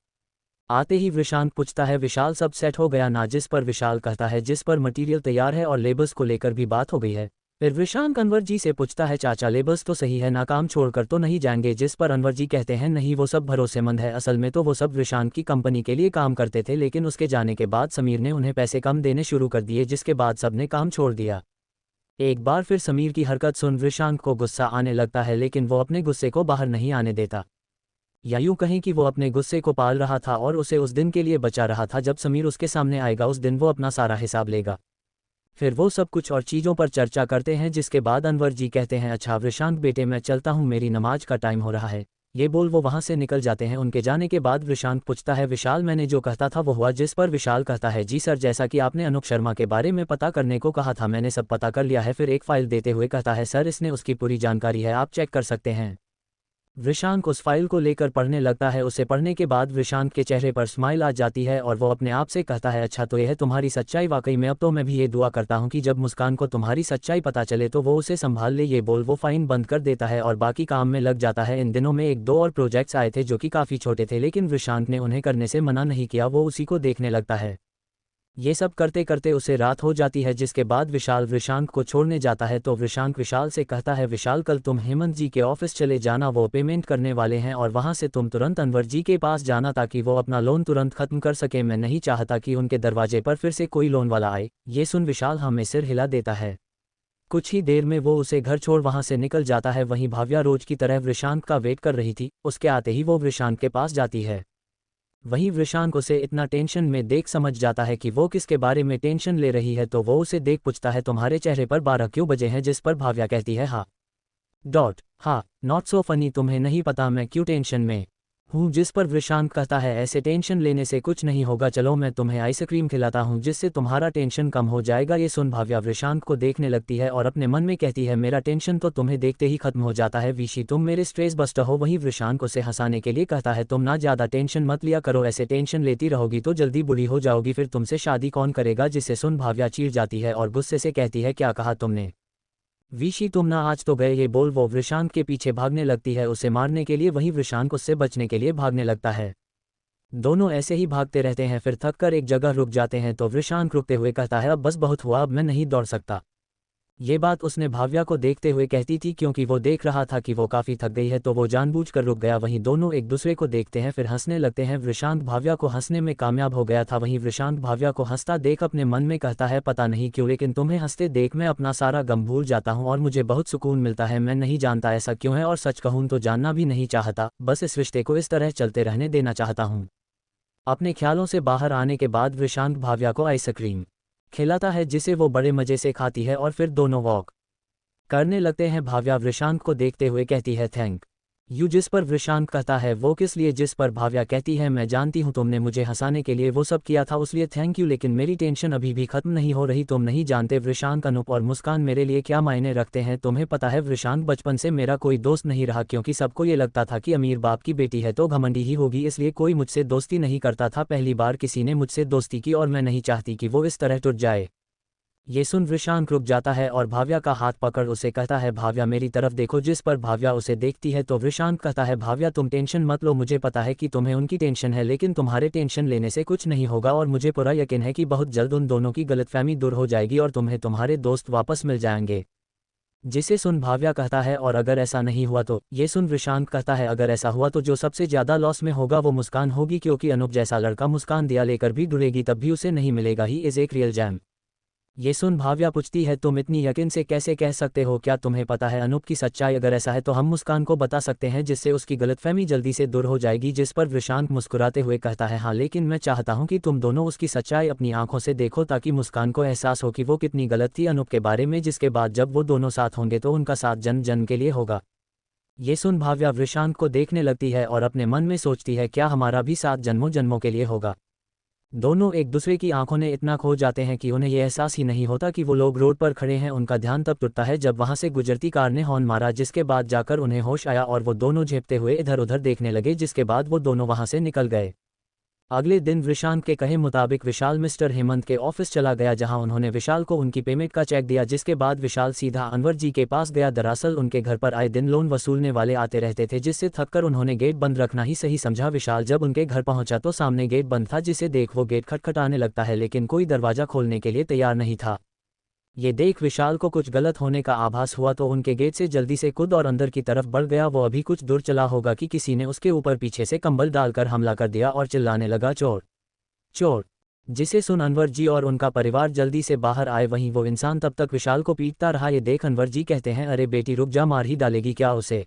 आते ही विशांत पूछता है विशाल सब सेट हो गया ना। जिस पर विशाल कहता है जिस पर मटीरियल तैयार है और लेबर्स को लेकर भी बात हो गई है। फिर विशांक अनवर जी से पूछता है, चाचा लेबल्स तो सही है ना, काम छोड़कर तो नहीं जाएंगे? जिस पर अनवर जी कहते हैं, नहीं वो सब भरोसेमंद है, असल में तो वो सब विशांक की कंपनी के लिए काम करते थे, लेकिन उसके जाने के बाद समीर ने उन्हें पैसे कम देने शुरू कर दिए, जिसके बाद सबने काम छोड़ दिया। एक बार फिर समीर की हरकत सुन विशांक को गुस्सा आने लगता है, लेकिन वो अपने गुस्से को बाहर नहीं आने देता, या यूं कहें कि वो अपने गुस्से को पाल रहा था और उसे उस दिन के लिए बचा रहा था जब समीर उसके सामने आएगा, उस दिन वो अपना सारा हिसाब लेगा। फिर वो सब कुछ और चीज़ों पर चर्चा करते हैं, जिसके बाद अनवर जी कहते हैं, अच्छा विशांक बेटे मैं चलता हूँ, मेरी नमाज का टाइम हो रहा है। ये बोल वो वहाँ से निकल जाते हैं। उनके जाने के बाद विशांक पूछता है, विशाल मैंने जो कहता था वो हुआ? जिस पर विशाल कहता है, जी सर, जैसा कि आपने अनूप शर्मा के बारे में पता करने को कहा था मैंने सब पता कर लिया है। फिर एक फाइल देते हुए कहता है, सर इसने उसकी पूरी जानकारी है, आप चेक कर सकते हैं। विशांक उस फाइल को लेकर पढ़ने लगता है। उसे पढ़ने के बाद विशांक के चेहरे पर स्माइल आ जाती है और वो अपने आप से कहता है, अच्छा तो यह है तुम्हारी सच्चाई वाकई में, अब तो मैं भी ये दुआ करता हूँ कि जब मुस्कान को तुम्हारी सच्चाई पता चले तो वो उसे संभाल ले। ये बोल वो फाइन बंद कर देता है और बाकी काम में लग जाता है। इन दिनों में एक दो और प्रोजेक्ट्स आए थे जो कि काफ़ी छोटे थे, लेकिन विशांक ने उन्हें करने से मना नहीं किया, वो उसी को देखने लगता है। ये सब करते करते उसे रात हो जाती है, जिसके बाद विशाल विशांक को छोड़ने जाता है तो विशांक विशाल से कहता है, विशाल कल तुम हेमंत जी के ऑफिस चले जाना, वो पेमेंट करने वाले हैं, और वहां से तुम तुरंत अनवर जी के पास जाना ताकि वो अपना लोन तुरंत खत्म कर सके। मैं नहीं चाहता कि उनके दरवाजे पर फिर से कोई लोन वाला आए। ये सुन विशाल हमें सिर हिला देता है। कुछ ही देर में वो उसे घर छोड़ वहां से निकल जाता है। वहीं भाव्या रोज की तरह विशांक का वेट कर रही थी, उसके आते ही वो विशांक के पास जाती है। वहीं विशांक उसे इतना टेंशन में देख समझ जाता है कि वो किसके बारे में टेंशन ले रही है, तो वो उसे देख पूछता है, तुम्हारे चेहरे पर 12 क्यों बजे हैं? जिस पर भाव्या कहती है, हाँ नॉट सो फनी, तुम्हें नहीं पता मैं क्यों टेंशन में हूँ? जिस पर विशांक कहता है, ऐसे टेंशन लेने से कुछ नहीं होगा, चलो मैं तुम्हें आइसक्रीम खिलाता हूँ जिससे तुम्हारा टेंशन कम हो जाएगा। ये सुन भाव्या विशांक को देखने लगती है और अपने मन में कहती है, मेरा टेंशन तो तुम्हें देखते ही खत्म हो जाता है विशी, तुम मेरे स्ट्रेस बस्टर हो। वहीं विशांक उसे हंसाने के लिए कहता है, तुम ना ज़्यादा टेंशन मत लिया करो, ऐसे टेंशन लेती रहोगी तो जल्दी बुढ़ी हो जाओगी, फिर तुमसे शादी कौन करेगा? जिसे सुन भाव्या चीड़ जाती है और गुस्से से कहती है, क्या कहा तुमने विशी, तुम ना आज तो गए? ये बोल वो विशांक के पीछे भागने लगती है उसे मारने के लिए। वहीं विशांक उससे बचने के लिए भागने लगता है। दोनों ऐसे ही भागते रहते हैं, फिर थक कर एक जगह रुक जाते हैं तो विशांक रुकते हुए कहता है, अब बस बहुत हुआ, अब मैं नहीं दौड़ सकता। ये बात उसने भाव्या को देखते हुए कहती थी, क्योंकि वो देख रहा था कि वो काफ़ी थक गई है तो वो जानबूझकर रुक गया। वहीं दोनों एक दूसरे को देखते हैं, फिर हंसने लगते हैं। विशांक भाव्या को हंसने में कामयाब हो गया था। वहीं विशांक भाव्या को हंसता देख अपने मन में कहता है, पता नहीं क्यों लेकिन तुम्हें हंसते देख मैं अपना सारा गम भूल जाता हूँ और मुझे बहुत सुकून मिलता है। मैं नहीं जानता ऐसा क्यों है, और सच कहूँ तो जानना भी नहीं चाहता, बस इस रिश्ते को इस तरह चलते रहने देना चाहता हूँ। अपने ख्यालों से बाहर आने के बाद विशांक भाव्या को आइसक्रीम खिलाता है, जिसे वो बड़े मजे से खाती है और फिर दोनों वॉक करने लगते हैं। भाव्या विशांक को देखते हुए कहती है, थैंक यू। जिस पर विशांक कहता है, वो किस लिए? जिस पर भाव्या कहती है, मैं जानती हूँ तुमने मुझे हंसाने के लिए वो सब किया था, उसलिए थैंक यू, लेकिन मेरी टेंशन अभी भी खत्म नहीं हो रही। तुम नहीं जानते विशांक, अनूप और मुस्कान मेरे लिए क्या मायने रखते हैं। तुम्हें पता है विशांक, बचपन से मेरा कोई दोस्त नहीं रहा, क्योंकि सबको ये लगता था कि अमीर बाप की बेटी है तो घमंडी ही होगी, इसलिए कोई मुझसे दोस्ती नहीं करता था। पहली बार किसी ने मुझसे दोस्ती की और मैं नहीं चाहती कि वो इस तरह टूट जाए। ये सुन विशांक रुक जाता है और भाव्या का हाथ पकड़ उसे कहता है, भाव्या मेरी तरफ देखो। जिस पर भाव्या उसे देखती है तो विशांक कहता है, भाव्या तुम टेंशन मत लो, मुझे पता है कि तुम्हें उनकी टेंशन है, लेकिन तुम्हारे टेंशन लेने से कुछ नहीं होगा और मुझे पूरा यकीन है कि बहुत जल्द उन दोनों की गलतफहमी दूर हो जाएगी और तुम्हें तुम्हारे दोस्त वापस मिल जाएंगे। जिसे सुन भाव्या कहता है, और अगर ऐसा नहीं हुआ तो? ये सुन विशांक कहता है, अगर ऐसा हुआ तो जो सबसे ज़्यादा लॉस में होगा वो मुस्कान होगी, क्योंकि अनूप जैसा लड़का मुस्कान दिया लेकर भी डुलेगी तब भी उसे नहीं मिलेगा। ही इज़ एक रियल जैम। ये सुन भाव्या पूछती है, तुम इतनी यकीन से कैसे कह सकते हो? क्या तुम्हें पता है अनूप की सच्चाई? अगर ऐसा है तो हम मुस्कान को बता सकते हैं, जिससे उसकी गलतफहमी जल्दी से दूर हो जाएगी। जिस पर विशांक मुस्कुराते हुए कहता है, हाँ लेकिन मैं चाहता हूँ कि तुम दोनों उसकी सच्चाई अपनी आंखों से देखो, ताकि मुस्कान को एहसास हो कि वो कितनी गलत थी अनूप के बारे में, जिसके बाद जब वो दोनों साथ होंगे तो उनका साथ जन्म जन्म के लिए होगा। ये सुन भाव्या विशांक को देखने लगती है और अपने मन में सोचती है, क्या हमारा भी साथ जन्मों जन्मों के लिए होगा? दोनों एक दूसरे की आंखों में इतना खो जाते हैं कि उन्हें यह एहसास ही नहीं होता कि वो लोग रोड पर खड़े हैं। उनका ध्यान तब टूटता है जब वहां से गुजरती कार ने हॉर्न मारा, जिसके बाद जाकर उन्हें होश आया और वो दोनों झेपते हुए इधर उधर देखने लगे, जिसके बाद वो दोनों वहां से निकल गए। अगले दिन विशांक के कहे मुताबिक विशाल मिस्टर हेमंत के ऑफिस चला गया, जहां उन्होंने विशाल को उनकी पेमेंट का चेक दिया, जिसके बाद विशाल सीधा अनवर जी के पास गया। दरअसल उनके घर पर आए दिन लोन वसूलने वाले आते रहते थे, जिससे थककर उन्होंने गेट बंद रखना ही सही समझा। विशाल जब उनके घर पहुंचा तो सामने गेट बंद था, जिसे देख वो गेट खटखटाने लगता है, लेकिन कोई दरवाजा खोलने के लिए तैयार नहीं था। ये देख विशाल को कुछ गलत होने का आभास हुआ तो उनके गेट से जल्दी से कूद और अंदर की तरफ बढ़ गया। वो अभी कुछ दूर चला होगा कि किसी ने उसके ऊपर पीछे से कंबल डालकर हमला कर दिया और चिल्लाने लगा, चोर चोर। जिसे सुन अनवर जी और उनका परिवार जल्दी से बाहर आए। वहीं वो इंसान तब तक विशाल को पीटता रहा। ये देख अनवर जी कहते हैं, अरे बेटी रुक जा, मार ही डालेगी क्या उसे।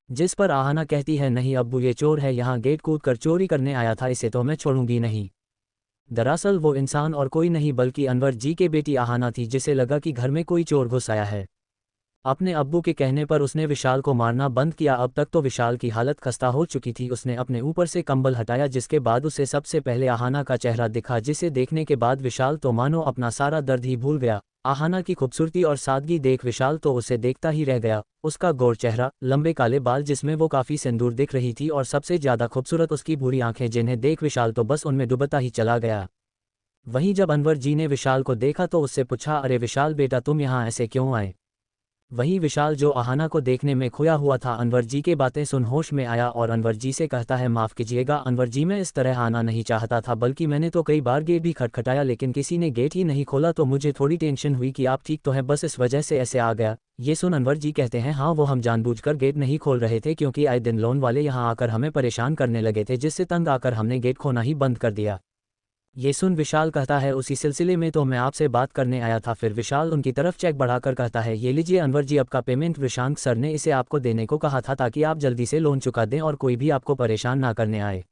जिस पर आहाना कहती है, नहीं अब्बू ये चोर है, यहाँ गेट कूद कर चोरी करने आया था, इसे तो मैं छोड़ूंगी नहीं। दरअसल वो इंसान और कोई नहीं बल्कि अनवर जी के बेटी आहाना थी, जिसे लगा कि घर में कोई चोर घुस आया है। अपने अब्बू के कहने पर उसने विशाल को मारना बंद किया। अब तक तो विशाल की हालत खस्ता हो चुकी थी। उसने अपने ऊपर से कंबल हटाया, जिसके बाद उसे सबसे पहले आहाना का चेहरा दिखा, जिसे देखने के बाद विशाल तो मानो अपना सारा दर्द ही भूल गया। आहाना की खूबसूरती और सादगी देख विशाल तो उसे देखता ही रह गया। उसका गोर चेहरा, लंबे काले बाल जिसमें वो काफ़ी सिंदूर दिख रही थी, और सबसे ज़्यादा खूबसूरत उसकी भूरी आंखें, जिन्हें देख विशाल तो बस उनमें डूबता ही चला गया। वहीं जब अनवर जी ने विशाल को देखा तो उससे पूछा, अरे विशाल बेटा तुम यहाँ ऐसे क्यों आए। वहीं विशाल जो आहाना को देखने में खोया हुआ था, अनवर जी के बातें सुन होश में आया और अनवर जी से कहता है, माफ़ कीजिएगा अनवर जी, मैं इस तरह आना नहीं चाहता था, बल्कि मैंने तो कई बार गेट भी खटखटाया लेकिन किसी ने गेट ही नहीं खोला, तो मुझे थोड़ी टेंशन हुई कि आप ठीक तो हैं, बस इस वजह से ऐसे आ गया। ये सुन अनवर जी कहते हैं, हाँ वो हम जानबूझकर गेट नहीं खोल रहे थे, क्योंकि आए दिन लोन वाले यहाँ आकर हमें परेशान करने लगे थे, जिससे तंग आकर हमने गेट खोना ही बंद कर दिया। ये सुन विशाल कहता है, उसी सिलसिले में तो मैं आपसे बात करने आया था। फिर विशाल उनकी तरफ चेक बढ़ाकर कहता है, ये लीजिए अनवर जी, आपका पेमेंट विशांक सर ने इसे आपको देने को कहा था, ताकि आप जल्दी से लोन चुका दें और कोई भी आपको परेशान ना करने आए।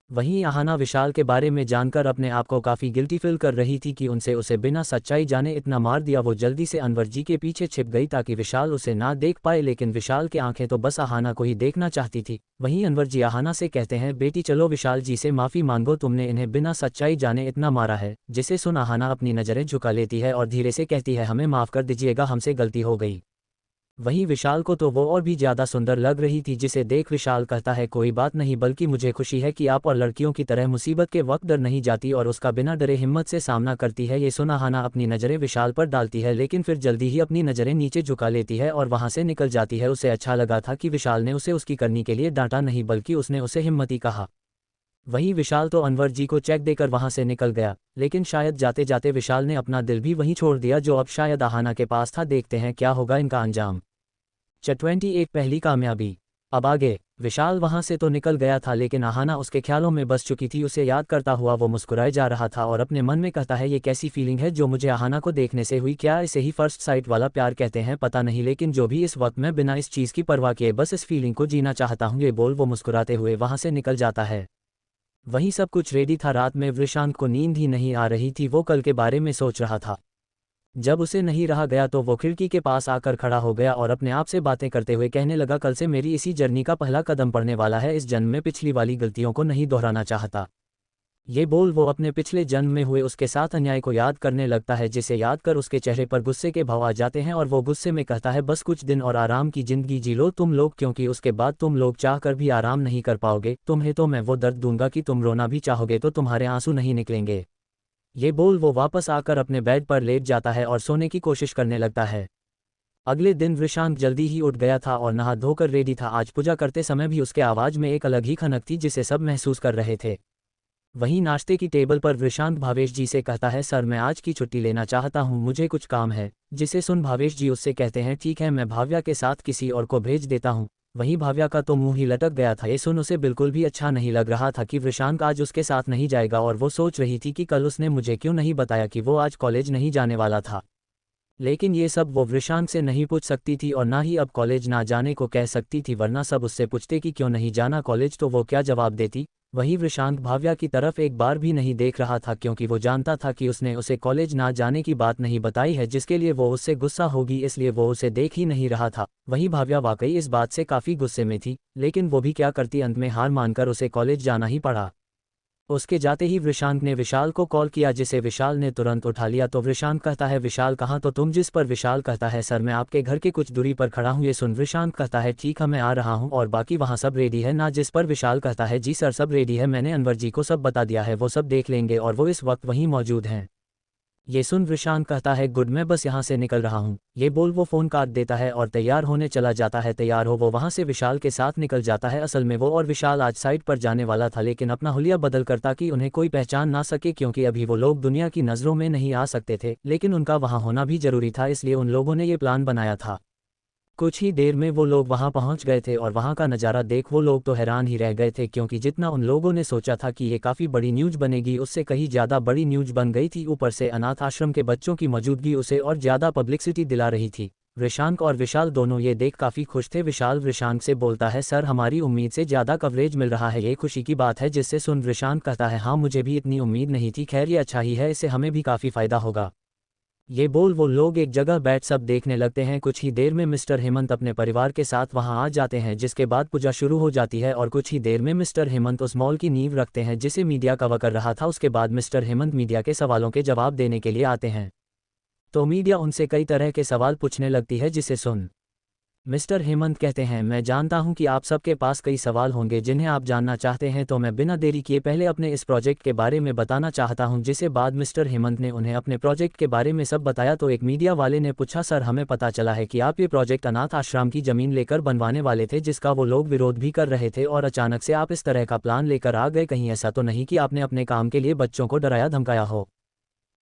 वहीं आहाना विशाल के बारे में जानकर अपने आप को काफ़ी गिल्टी फील कर रही थी कि उसे बिना सच्चाई जाने इतना मार दिया। वो जल्दी से अनवर जी के पीछे छिप गई ताकि विशाल उसे ना देख पाए, लेकिन विशाल की आंखें तो बस आहाना को ही देखना चाहती थी। वहीं अनवर जी आहाना से कहते हैं, बेटी चलो विशाल जी से माफ़ी मांगो, तुमने इन्हें बिना सच्चाई जाने इतना मारा है। जिसे सुन आहाना अपनी नज़रें झुका लेती है और धीरे से कहती है, हमें माफ़ कर दीजिएगा, हमसे गलती हो गई। वहीं विशाल को तो वो और भी ज़्यादा सुंदर लग रही थी, जिसे देख विशाल कहता है, कोई बात नहीं, बल्कि मुझे खुशी है कि आप और लड़कियों की तरह मुसीबत के वक्त डर नहीं जाती और उसका बिना डरे हिम्मत से सामना करती है। ये सुना आहाना अपनी नज़रें विशाल पर डालती है, लेकिन फिर जल्दी ही अपनी नज़रें नीचे झुका लेती है और वहाँ से निकल जाती है। उसे अच्छा लगा था कि विशाल ने उसे उसकी करनी के लिए डांटा नहीं, बल्कि उसने उसे हिम्मती कहा। वहीं विशाल तो अनवर जी को चेक देकर वहां से निकल गया, लेकिन शायद जाते जाते विशाल ने अपना दिल भी वहीं छोड़ दिया, जो अब शायद आहाना के पास था। देखते हैं क्या होगा इनका अंजाम। 28 पहली कामयाबी। अब आगे। विशाल वहां से तो निकल गया था, लेकिन आहाना उसके ख्यालों में बस चुकी थी। उसे याद करता हुआ वो मुस्कुराए जा रहा था और अपने मन में कहता है, ये कैसी फीलिंग है जो मुझे आहाना को देखने से हुई, क्या इसे ही फर्स्ट साइट वाला प्यार कहते हैं, पता नहीं, लेकिन जो भी, इस वक्त मैं बिना इस चीज़ की परवाह किए बस इस फीलिंग को जीना चाहता हूँ। ये बोल वो मुस्कुराते हुए वहां से निकल जाता है। वहीं सब कुछ रेडी था। रात में विशांत को नींद ही नहीं आ रही थी। वो कल के बारे में सोच रहा था। जब उसे नहीं रहा गया तो वो खिड़की के पास आकर खड़ा हो गया और अपने आप से बातें करते हुए कहने लगा, कल से मेरी इसी जर्नी का पहला कदम पड़ने वाला है। इस जन्म में पिछली वाली गलतियों को नहीं दोहराना चाहता। ये बोल वो अपने पिछले जन्म में हुए उसके साथ अन्याय को याद करने लगता है, जिसे याद कर उसके चेहरे पर गुस्से के भाव आ जाते हैं और वो गुस्से में कहता है, बस कुछ दिन और आराम की जिंदगी जी लो तुम लोग, क्योंकि उसके बाद तुम लोग चाह कर भी आराम नहीं कर पाओगे। तुम्हें तो मैं वो दर्द दूंगा कि तुम रोना भी चाहोगे तो तुम्हारे आंसू नहीं निकलेंगे। ये बोल वो वापस आकर अपने बेड पर लेट जाता है और सोने की कोशिश करने लगता है। अगले दिन विशांत जल्दी ही उठ गया था और नहा धोकर रेडी था। आज पूजा करते समय भी उसके आवाज़ में एक अलग ही खनक थी, जिसे सब महसूस कर रहे थे। वहीं नाश्ते की टेबल पर विशांत भावेश जी से कहता है, सर मैं आज की छुट्टी लेना चाहता हूँ, मुझे कुछ काम है। जिसे सुन भावेश जी उससे कहते हैं, ठीक है, मैं भाव्या के साथ किसी और को भेज देता हूँ। वहीं भाव्या का तो मुंह ही लटक गया था। ये सुन उसे बिल्कुल भी अच्छा नहीं लग रहा था कि विशांत आज उसके साथ नहीं जाएगा, और वो सोच रही थी कि कल उसने मुझे क्यों नहीं बताया कि वो आज कॉलेज नहीं जाने वाला था। लेकिन ये सब वो विशांत से नहीं पूछ सकती थी और ना ही अब कॉलेज ना जाने को कह सकती थी, वरना सब उससे पूछते कि क्यों नहीं जाना कॉलेज, तो वो क्या जवाब देती। वहीं विशांत भाव्या की तरफ एक बार भी नहीं देख रहा था, क्योंकि वो जानता था कि उसने उसे कॉलेज ना जाने की बात नहीं बताई है, जिसके लिए वो उससे गुस्सा होगी, इसलिए वो उसे देख ही नहीं रहा था। वहीं भाव्या वाकई इस बात से काफ़ी गुस्से में थी, लेकिन वो भी क्या करती, अंत में हार मानकर उसे कॉलेज जाना ही पड़ा। उसके जाते ही विशांत ने विशाल को कॉल किया, जिसे विशाल ने तुरंत उठा लिया। तो विशांत कहता है, विशाल कहाँ, तो तुम, जिस पर विशाल कहता है, सर मैं आपके घर के कुछ दूरी पर खड़ा हूँ। ये सुन विशांत कहता है, ठीक है मैं आ रहा हूँ, और बाकी वहाँ सब रेडी है ना। जिस पर विशाल कहता है, जी सर सब रेडी है, मैंने अनवर जी को सब बता दिया है, वो सब देख लेंगे और वो इस वक्त वहीं मौजूद हैं। ये सुन विशांत कहता है गुड, मैं बस यहाँ से निकल रहा हूँ। ये बोल वो फ़ोन काट देता है और तैयार होने चला जाता है। तैयार हो वो वहाँ से विशाल के साथ निकल जाता है। असल में वो और विशाल आज साइट पर जाने वाला था, लेकिन अपना हुलिया बदल कर ताकि उन्हें कोई पहचान ना सके, क्योंकि अभी वो लोग दुनिया की नज़रों में नहीं आ सकते थे, लेकिन उनका वहाँ होना भी जरूरी था, इसलिए उन लोगों ने ये प्लान बनाया था। कुछ ही देर में वो लोग वहां पहुंच गए थे और वहां का नज़ारा देख वो लोग तो हैरान ही रह गए थे, क्योंकि जितना उन लोगों ने सोचा था कि ये काफ़ी बड़ी न्यूज बनेगी, उससे कहीं ज़्यादा बड़ी न्यूज बन गई थी। ऊपर से अनाथ आश्रम के बच्चों की मौजूदगी उसे और ज़्यादा पब्लिसिटी दिला रही थी। विशांक और विशाल दोनों ये देख काफ़ी खुश थे। विशाल विशांक से बोलता है सर, हमारी उम्मीद से ज़्यादा कवरेज मिल रहा है, ये खुशी की बात है। जिससे सुन विशांक कहता है हाँ, मुझे भी इतनी उम्मीद नहीं थी। खैर ये अच्छा ही है, इससे हमें भी काफ़ी फ़ायदा होगा। ये बोल वो लोग एक जगह बैठ सब देखने लगते हैं। कुछ ही देर में मिस्टर हेमंत अपने परिवार के साथ वहां आ जाते हैं, जिसके बाद पूजा शुरू हो जाती है और कुछ ही देर में मिस्टर हेमंत उस मॉल की नींव रखते हैं जिसे मीडिया कवर कर रहा था। उसके बाद मिस्टर हेमंत मीडिया के सवालों के जवाब देने के लिए आते हैं, तो मीडिया उनसे कई तरह के सवाल पूछने लगती है, जिसे सुन मिस्टर हेमंत कहते हैं मैं जानता हूं कि आप सबके पास कई सवाल होंगे जिन्हें आप जानना चाहते हैं, तो मैं बिना देरी किए पहले अपने इस प्रोजेक्ट के बारे में बताना चाहता हूं। जिसे बाद मिस्टर हेमंत ने उन्हें अपने प्रोजेक्ट के बारे में सब बताया, तो एक मीडिया वाले ने पूछा सर, हमें पता चला है कि आप ये प्रोजेक्ट अनाथ आश्रम की जमीन लेकर बनवाने वाले थे, जिसका वो लोग विरोध भी कर रहे थे, और अचानक से आप इस तरह का प्लान लेकर आ गए। कहीं ऐसा तो नहीं कि आपने अपने काम के लिए बच्चों को डराया धमकाया हो?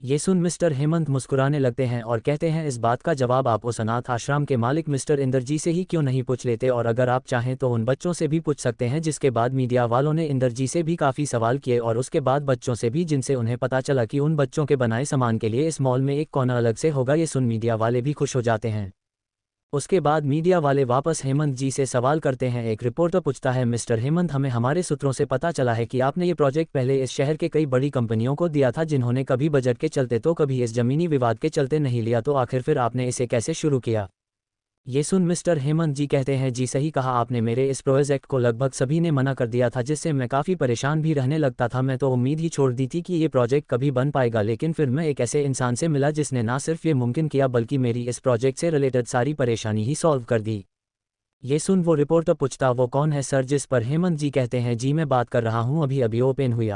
ये सुन मिस्टर हेमंत मुस्कुराने लगते हैं और कहते हैं इस बात का जवाब आप उस अनाथ आश्रम के मालिक मिस्टर इंदर जी से ही क्यों नहीं पूछ लेते, और अगर आप चाहें तो उन बच्चों से भी पूछ सकते हैं। जिसके बाद मीडिया वालों ने इंदर जी से भी काफ़ी सवाल किए और उसके बाद बच्चों से भी, जिनसे उन्हें पता चला कि उन बच्चों के बनाए सामान के लिए इस मॉल में एक कॉर्नर अलग से होगा। ये सुन मीडिया वाले भी खुश हो जाते हैं। उसके बाद मीडिया वाले वापस हेमंत जी से सवाल करते हैं। एक रिपोर्टर पूछता है मिस्टर हेमंत, हमें हमारे सूत्रों से पता चला है कि आपने ये प्रोजेक्ट पहले इस शहर के कई बड़ी कंपनियों को दिया था, जिन्होंने कभी बजट के चलते तो कभी इस जमीनी विवाद के चलते नहीं लिया, तो आखिर फिर आपने इसे कैसे शुरू किया? ये सुन मिस्टर हेमंत जी कहते हैं जी सही कहा आपने, मेरे इस प्रोजेक्ट को लगभग सभी ने मना कर दिया था, जिससे मैं काफ़ी परेशान भी रहने लगता था। मैं तो उम्मीद ही छोड़ दी थी कि ये प्रोजेक्ट कभी बन पाएगा, लेकिन फिर मैं एक ऐसे इंसान से मिला जिसने ना सिर्फ ये मुमकिन किया बल्कि मेरी इस प्रोजेक्ट से रिलेटेड सारी परेशानी ही सॉल्व कर दी। ये सुन वो रिपोर्टर पूछता वो कौन है सर? जिस पर हेमंत जी कहते हैं जी मैं बात कर रहा हूँ अभी अभी ओपन हुई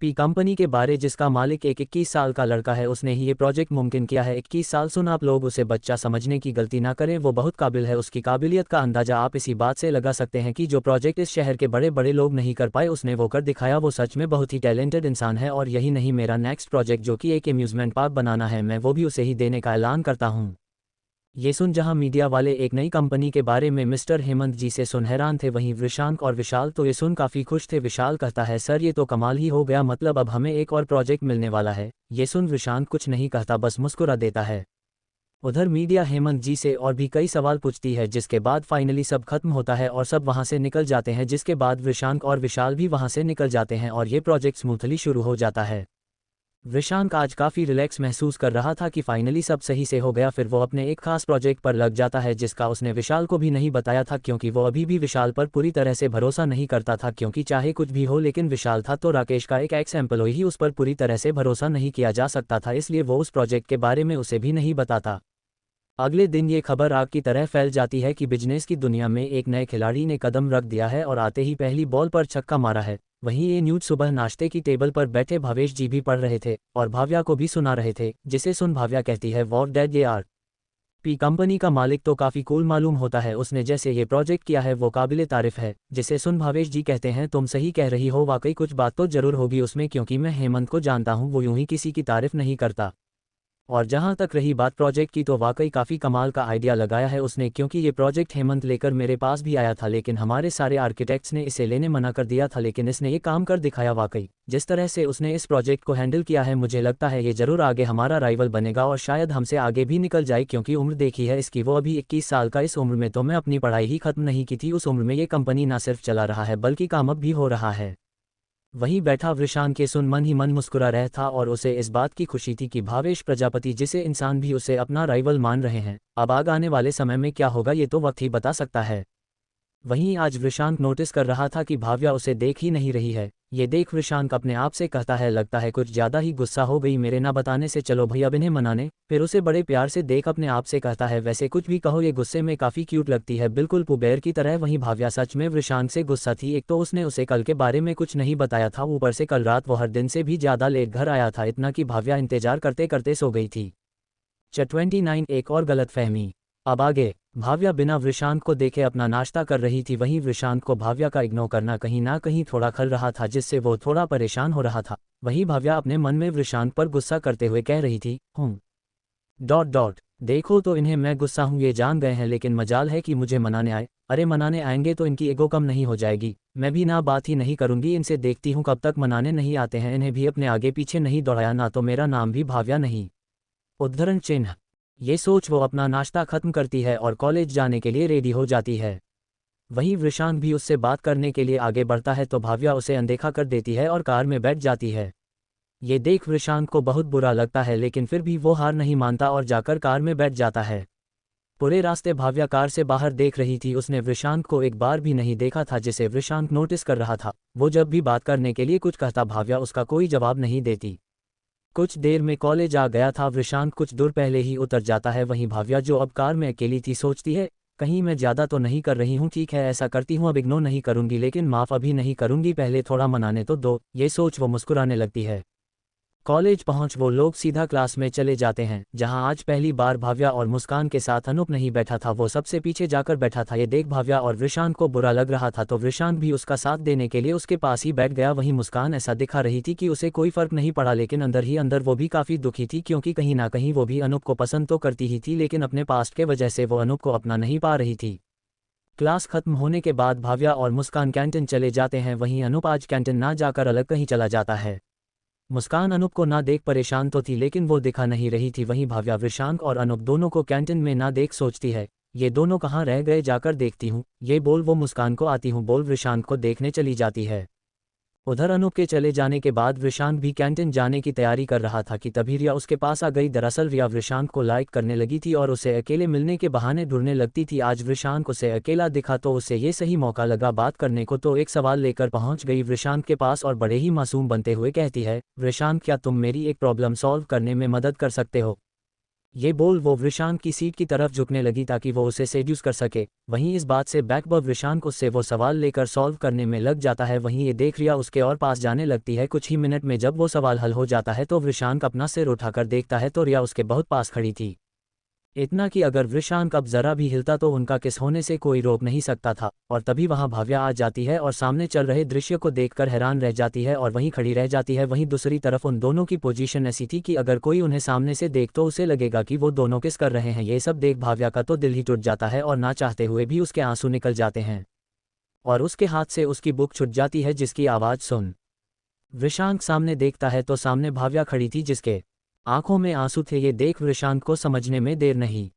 पी कंपनी के बारे, जिसका मालिक एक 21 साल का लड़का है। उसने ही ये प्रोजेक्ट मुमकिन किया है। 21 साल सुन, आप लोग उसे बच्चा समझने की गलती ना करें, वो बहुत काबिल है। उसकी काबिलियत का अंदाजा आप इसी बात से लगा सकते हैं कि जो प्रोजेक्ट इस शहर के बड़े बड़े लोग नहीं कर पाए उसने वो कर दिखाया। वो सच में बहुत ही टैलेंटेड इंसान है। और यही नहीं, मेरा नेक्स्ट प्रोजेक्ट जो कि एक एम्यूजमेंट पार्क बनाना है, मैं वो भी उसे ही देने का ऐलान करता हूँ। ये सुन जहां मीडिया वाले एक नई कंपनी के बारे में मिस्टर हेमंत जी से सुन हैरान थे, वहीं विशांक और विशाल तो ये सुन काफ़ी खुश थे। विशाल कहता है सर ये तो कमाल ही हो गया, मतलब अब हमें एक और प्रोजेक्ट मिलने वाला है। ये सुन विशांक कुछ नहीं कहता, बस मुस्कुरा देता है। उधर मीडिया हेमंत जी से और भी कई सवाल पूछती है, जिसके बाद फाइनली सब खत्म होता है और सब वहां से निकल जाते हैं। जिसके बाद विशांक और विशाल भी वहां से निकल जाते हैं और ये प्रोजेक्ट स्मूथली शुरू हो जाता है। विशांक आज काफ़ी रिलैक्स महसूस कर रहा था कि फाइनली सब सही से हो गया। फिर वो अपने एक खास प्रोजेक्ट पर लग जाता है, जिसका उसने विशाल को भी नहीं बताया था, क्योंकि वो अभी भी विशाल पर पूरी तरह से भरोसा नहीं करता था। क्योंकि चाहे कुछ भी हो, लेकिन विशाल था तो राकेश का एक एक्स एम्प्लॉय ही, उस पर पूरी तरह से भरोसा नहीं किया जा सकता था, इसलिए वो उस प्रोजेक्ट के बारे में उसे भी नहीं बताता। अगले दिन ये खबर आग की तरह फैल जाती है कि बिजनेस की दुनिया में एक नए खिलाड़ी ने कदम रख दिया है और आते ही पहली बॉल पर छक्का मारा है। वहीं ये न्यूज़ सुबह नाश्ते की टेबल पर बैठे भावेश जी भी पढ़ रहे थे और भाव्या को भी सुना रहे थे। जिसे सुन भाव्या कहती है वॉट डैड, ये आर पी कंपनी का मालिक तो काफ़ी कूल मालूम होता है, उसने जैसे ये प्रोजेक्ट किया है वो काबिले तारीफ है। जिसे सुन भावेश जी कहते हैं तुम सही कह रही हो, वाकई कुछ बात तो जरूर होगी उसमें, क्योंकि मैं हेमंत को जानता हूँ, वो यूं ही किसी की तारीफ नहीं करता। और जहां तक रही बात प्रोजेक्ट की, तो वाकई काफ़ी कमाल का आइडिया लगाया है उसने, क्योंकि ये प्रोजेक्ट हेमंत लेकर मेरे पास भी आया था, लेकिन हमारे सारे आर्किटेक्ट्स ने इसे लेने मना कर दिया था, लेकिन इसने ये काम कर दिखाया। वाकई जिस तरह से उसने इस प्रोजेक्ट को हैंडल किया है, मुझे लगता है ये जरूर आगे हमारा राइवल बनेगा और शायद हमसे आगे भी निकल जाए, क्योंकि उम्र देखी है इसकी, वो अभी 21 साल का। इस उम्र में तो मैं अपनी पढ़ाई ही खत्म नहीं की थी, उस उम्र में ये कंपनी ना सिर्फ चला रहा है बल्कि कामयाब भी हो रहा है। वहीं बैठा विशांक के सुन मन ही मन मुस्कुरा रहा था और उसे इस बात की खुशी थी कि भावेश प्रजापति जिसे इंसान भी उसे अपना राइवल मान रहे हैं। अब आगे आने वाले समय में क्या होगा ये तो वक्त ही बता सकता है। वहीं आज वृषांक नोटिस कर रहा था कि भाव्या उसे देख ही नहीं रही है। ये देख वृषांक अपने आप से कहता है, लगता है कुछ ज़्यादा ही गुस्सा हो गई मेरे ना बताने से, चलो भाई अब इन्हें मनाने। फिर उसे बड़े प्यार से देख अपने आप से कहता है, वैसे कुछ भी कहो ये गुस्से में काफ़ी क्यूट लगती है, बिल्कुल पुबेर की तरह। वहीं भाव्या सच में वृषांक से गुस्सा थी। एक तो उसने उसे कल के बारे में कुछ नहीं बताया था, ऊपर से कल रात वो हर दिन से भी ज़्यादा लेट घर आया था, इतना कि भाव्या इंतजार करते करते सो गई थी। 29 एक और गलतफहमी। अब आगे। भाव्या बिना वृषांक को देखे अपना नाश्ता कर रही थी। वहीं वृषांक को भाव्या का इग्नोर करना कहीं ना कहीं थोड़ा खल रहा था, जिससे वो थोड़ा परेशान हो रहा था। वहीं भाव्या अपने मन में वृषांक पर गुस्सा करते हुए कह रही थी, देखो तो इन्हें मैं गुस्सा हूँ ये जान गए हैं, लेकिन मजाल है कि मुझे मनाने आए। अरे मनाने आएंगे तो इनकी ईगो कम नहीं हो जाएगी। मैं भी ना बात ही नहीं करूंगी इनसे, देखती हूँ कब तक मनाने नहीं आते हैं। इन्हें भी अपने आगे पीछे नहीं दौड़ाया ना तो मेरा नाम भी भाव्या नहीं। उद्धरण चिन्ह। ये सोच वो अपना नाश्ता खत्म करती है और कॉलेज जाने के लिए रेडी हो जाती है। वहीं वृषांक भी उससे बात करने के लिए आगे बढ़ता है तो भाव्या उसे अनदेखा कर देती है और कार में बैठ जाती है। ये देख वृषांक को बहुत बुरा लगता है, लेकिन फिर भी वो हार नहीं मानता और जाकर कार में बैठ जाता है। पूरे रास्ते भाव्या कार से बाहर देख रही थी, उसने वृषांक को एक बार भी नहीं देखा था, जिसे वृषांक नोटिस कर रहा था। वो जब भी बात करने के लिए कुछ कहता भाव्या उसका कोई जवाब नहीं देती। कुछ देर में कॉलेज आ गया था। वृषांक कुछ दूर पहले ही उतर जाता है। वहीं भाव्या जो अब कार में अकेली थी सोचती है, कहीं मैं ज़्यादा तो नहीं कर रही हूँ, ठीक है ऐसा करती हूँ, अब इग्नोर नहीं करूँगी, लेकिन माफ़ अभी नहीं करूँगी, पहले थोड़ा मनाने तो दो। ये सोच वो मुस्कुराने लगती है। कॉलेज पहुंच वो लोग सीधा क्लास में चले जाते हैं, जहां आज पहली बार भाव्या और मुस्कान के साथ अनूप नहीं बैठा था। वो सबसे पीछे जाकर बैठा था। ये देख भाव्या और वृषांक को बुरा लग रहा था तो वृषांक भी उसका साथ देने के लिए उसके पास ही बैठ गया। वहीं मुस्कान ऐसा दिखा रही थी कि उसे कोई फर्क नहीं पड़ा, लेकिन अंदर ही अंदर वो भी काफ़ी दुखी थी, क्योंकि कहीं ना कहीं वो भी अनूप को पसंद तो करती ही थी, लेकिन अपने पास्ट के वजह से वो अनूप को अपना नहीं पा रही थी। क्लास खत्म होने के बाद भाव्या और मुस्कान कैंटीन चले जाते हैं। वहीं अनूप आज कैंटीन ना जाकर अलग कहीं चला जाता है। मुस्कान अनूप को ना देख परेशान तो थी, लेकिन वो दिखा नहीं रही थी। वहीं भाव्या वृषांक और अनूप दोनों को कैंटीन में ना देख सोचती है, ये दोनों कहाँ रह गए, जाकर देखती हूँ। ये बोल वो मुस्कान को आती हूँ बोल वृषांक को देखने चली जाती है। उधर अनूप के चले जाने के बाद वृषांक भी कैंटीन जाने की तैयारी कर रहा था कि तभी रिया उसके पास आ गई। दरअसल रिया वृषांक को लाइक करने लगी थी और उसे अकेले मिलने के बहाने ढूंढने लगती थी। आज वृषांक उसे अकेला दिखा तो उसे ये सही मौका लगा बात करने को, तो एक सवाल लेकर पहुंच गई वृषांक के पास और बड़े ही मासूम बनते हुए कहती है, वृषांक क्या तुम मेरी एक प्रॉब्लम सॉल्व करने में मदद कर सकते हो? ये बोल वो वृषांक की सीट की तरफ झुकने लगी ताकि वो उसे सेड्यूस कर सके। वहीं इस बात से बैकबर्ड वृषांक उससे वो सवाल लेकर सॉल्व करने में लग जाता है। वहीं ये देख रिया उसके और पास जाने लगती है। कुछ ही मिनट में जब वो सवाल हल हो जाता है तो वृषांक अपना सिर उठाकर देखता है तो रिया उसके बहुत पास खड़ी थी। इतना कि अगर वृषांक अब जरा भी हिलता तो उनका किस होने से कोई रोक नहीं सकता था। और तभी वहां भाव्या आ जाती है और सामने चल रहे दृश्य को देखकर हैरान रह जाती है और वहीं खड़ी रह जाती है। वहीं दूसरी तरफ उन दोनों की पोजीशन ऐसी थी कि अगर कोई उन्हें सामने से देख तो उसे लगेगा कि वो दोनों किस कर रहे हैं। ये सब देख भाव्या का तो दिल ही टूट जाता है और ना चाहते हुए भी उसके आंसू निकल जाते हैं और उसके हाथ से उसकी बुक छूट जाती है, जिसकी आवाज़ सुन वृषांक सामने देखता है तो सामने भाव्या खड़ी थी जिसके आंखों में आंसू थे। ये देख वृषांक को समझने में देर नहीं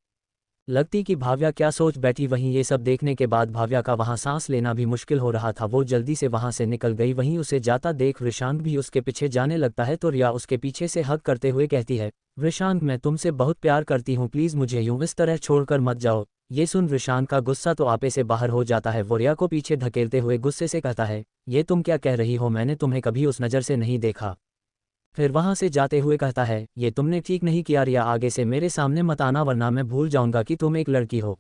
लगती कि भाव्या क्या सोच बैठी। वहीं ये सब देखने के बाद भाव्या का वहां सांस लेना भी मुश्किल हो रहा था। वो जल्दी से वहां से निकल गई। वहीं उसे जाता देख वृषांक भी उसके पीछे जाने लगता है तो रिया उसके पीछे से हग करते हुए कहती है, वृषांक मैं तुमसे बहुत प्यार करती हूँ, प्लीज़ मुझे यूं इस तरह छोड़कर मत जाओ। ये सुन वृषांक का गुस्सा तो आपे से बाहर हो जाता है। वो रिया को पीछे धकेलते हुए गुस्से से कहता है, ये तुम क्या कह रही हो, मैंने तुम्हें कभी उस नज़र से नहीं देखा। फिर वहां से जाते हुए कहता है, ये तुमने ठीक नहीं किया रिया, आगे से मेरे सामने मत आना वरना मैं भूल जाऊंगा कि तुम एक लड़की हो।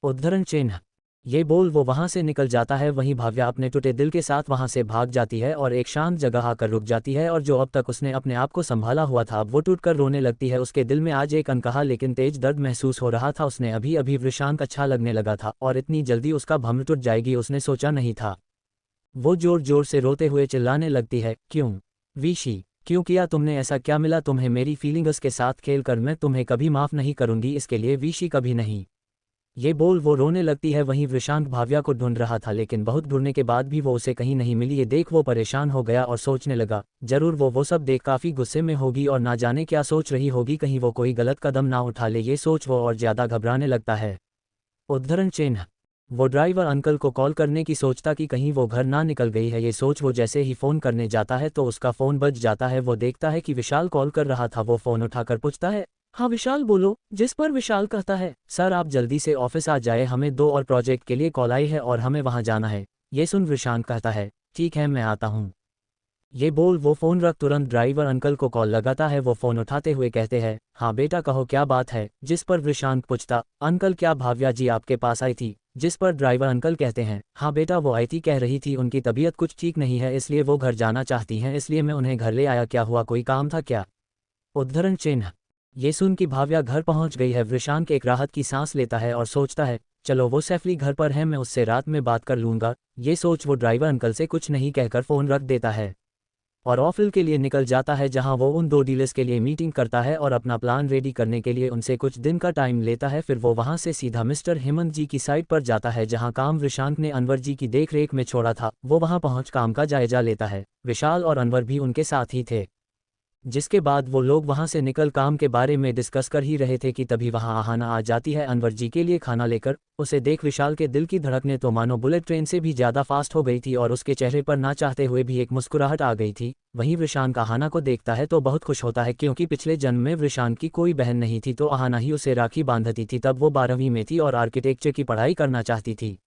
उद्धरण चिन्ह। ये बोल वो वहां से निकल जाता है। वहीं भाव्या अपने टूटे दिल के साथ वहां से भाग जाती है और एक शांत जगह आकर रुक जाती है और जो अब तक उसने अपने आप को संभाला हुआ था अब वो टूटकर रोने लगती है। उसके दिल में आज एक अनकहा लेकिन तेज दर्द महसूस हो रहा था। उसने अभी अभी वृषांक अच्छा लगने लगा था और इतनी जल्दी उसका भ्रम टूट जाएगी उसने सोचा नहीं था। वो जोर जोर से रोते हुए चिल्लाने लगती है, क्यों विशी, क्यों किया तुमने ऐसा, क्या मिला तुम्हें मेरी फीलिंग्स के साथ खेलकर? मैं तुम्हें कभी माफ़ नहीं करूंगी इसके लिए विशी, कभी नहीं। ये बोल वो रोने लगती है। वहीं वृषांक भाव्या को ढूंढ रहा था लेकिन बहुत ढूंढने के बाद भी वो उसे कहीं नहीं मिली। ये देख वो परेशान हो गया और सोचने लगा, जरूर वो सब देख काफ़ी गुस्से में होगी और ना जाने क्या सोच रही होगी, कहीं वो कोई गलत कदम ना उठा ले। ये सोच वो और ज़्यादा घबराने लगता है। उद्धरण चिन्ह। वो ड्राइवर अंकल को कॉल करने की सोचता कि कहीं वो घर ना निकल गई है। ये सोच वो जैसे ही फ़ोन करने जाता है तो उसका फ़ोन बज जाता है। वो देखता है कि विशाल कॉल कर रहा था। वो फ़ोन उठाकर पूछता है, हाँ विशाल बोलो। जिस पर विशाल कहता है, सर आप जल्दी से ऑफिस आ जाए, हमें 2 और प्रोजेक्ट के लिए कॉल आई है और हमें वहाँ जाना है। ये सुन विशांत कहता है, ठीक है मैं आता हूँ। ये बोल वो फ़ोन रख तुरंत ड्राइवर अंकल को कॉल लगाता है। वो फ़ोन उठाते हुए कहते हैं, हाँ बेटा कहो क्या बात है। जिस पर विशांत पूछता, अंकल क्या भाव्या जी आपके पास आई थी। जिस पर ड्राइवर अंकल कहते हैं, हाँ बेटा वो आई थी, कह रही थी उनकी तबीयत कुछ ठीक नहीं है इसलिए वो घर जाना चाहती हैं, इसलिए मैं उन्हें घर ले आया। क्या हुआ, कोई काम था क्या। उद्धरण चिन्ह। ये सुन कि भाव्या घर पहुंच गई है, विशांत एक राहत की सांस लेता है और सोचता है, चलो वो सेफली घर पर है, मैं उससे रात में बात कर लूंगा। ये सोच वो ड्राइवर अंकल से कुछ नहीं कहकर फ़ोन रख देता है और ऑफिस के लिए निकल जाता है, जहां वो उन 2 डीलर्स के लिए मीटिंग करता है और अपना प्लान रेडी करने के लिए उनसे कुछ दिन का टाइम लेता है। फिर वो वहां से सीधा मिस्टर हेमंत जी की साइट पर जाता है, जहां काम विशांत ने अनवर जी की देखरेख में छोड़ा था। वो वहां पहुंच काम का जायजा लेता है। विशाल और अनवर भी उनके साथ ही थे। जिसके बाद वो लोग वहां से निकल काम के बारे में डिस्कस कर ही रहे थे कि तभी वहां आहाना आ जाती है अनवर जी के लिए खाना लेकर। उसे देख विशाल के दिल की धड़कनें तो मानो बुलेट ट्रेन से भी ज़्यादा फास्ट हो गई थी और उसके चेहरे पर ना चाहते हुए भी एक मुस्कुराहट आ गई थी। वहीं विशांत आहाना को देखता है तो बहुत खुश होता है, क्योंकि पिछले जन्म में विशांत की कोई बहन नहीं थी तो आहाना ही उसे राखी बांधती थी। तब वो 12वीं में थी और आर्किटेक्चर की पढ़ाई करना चाहती थी।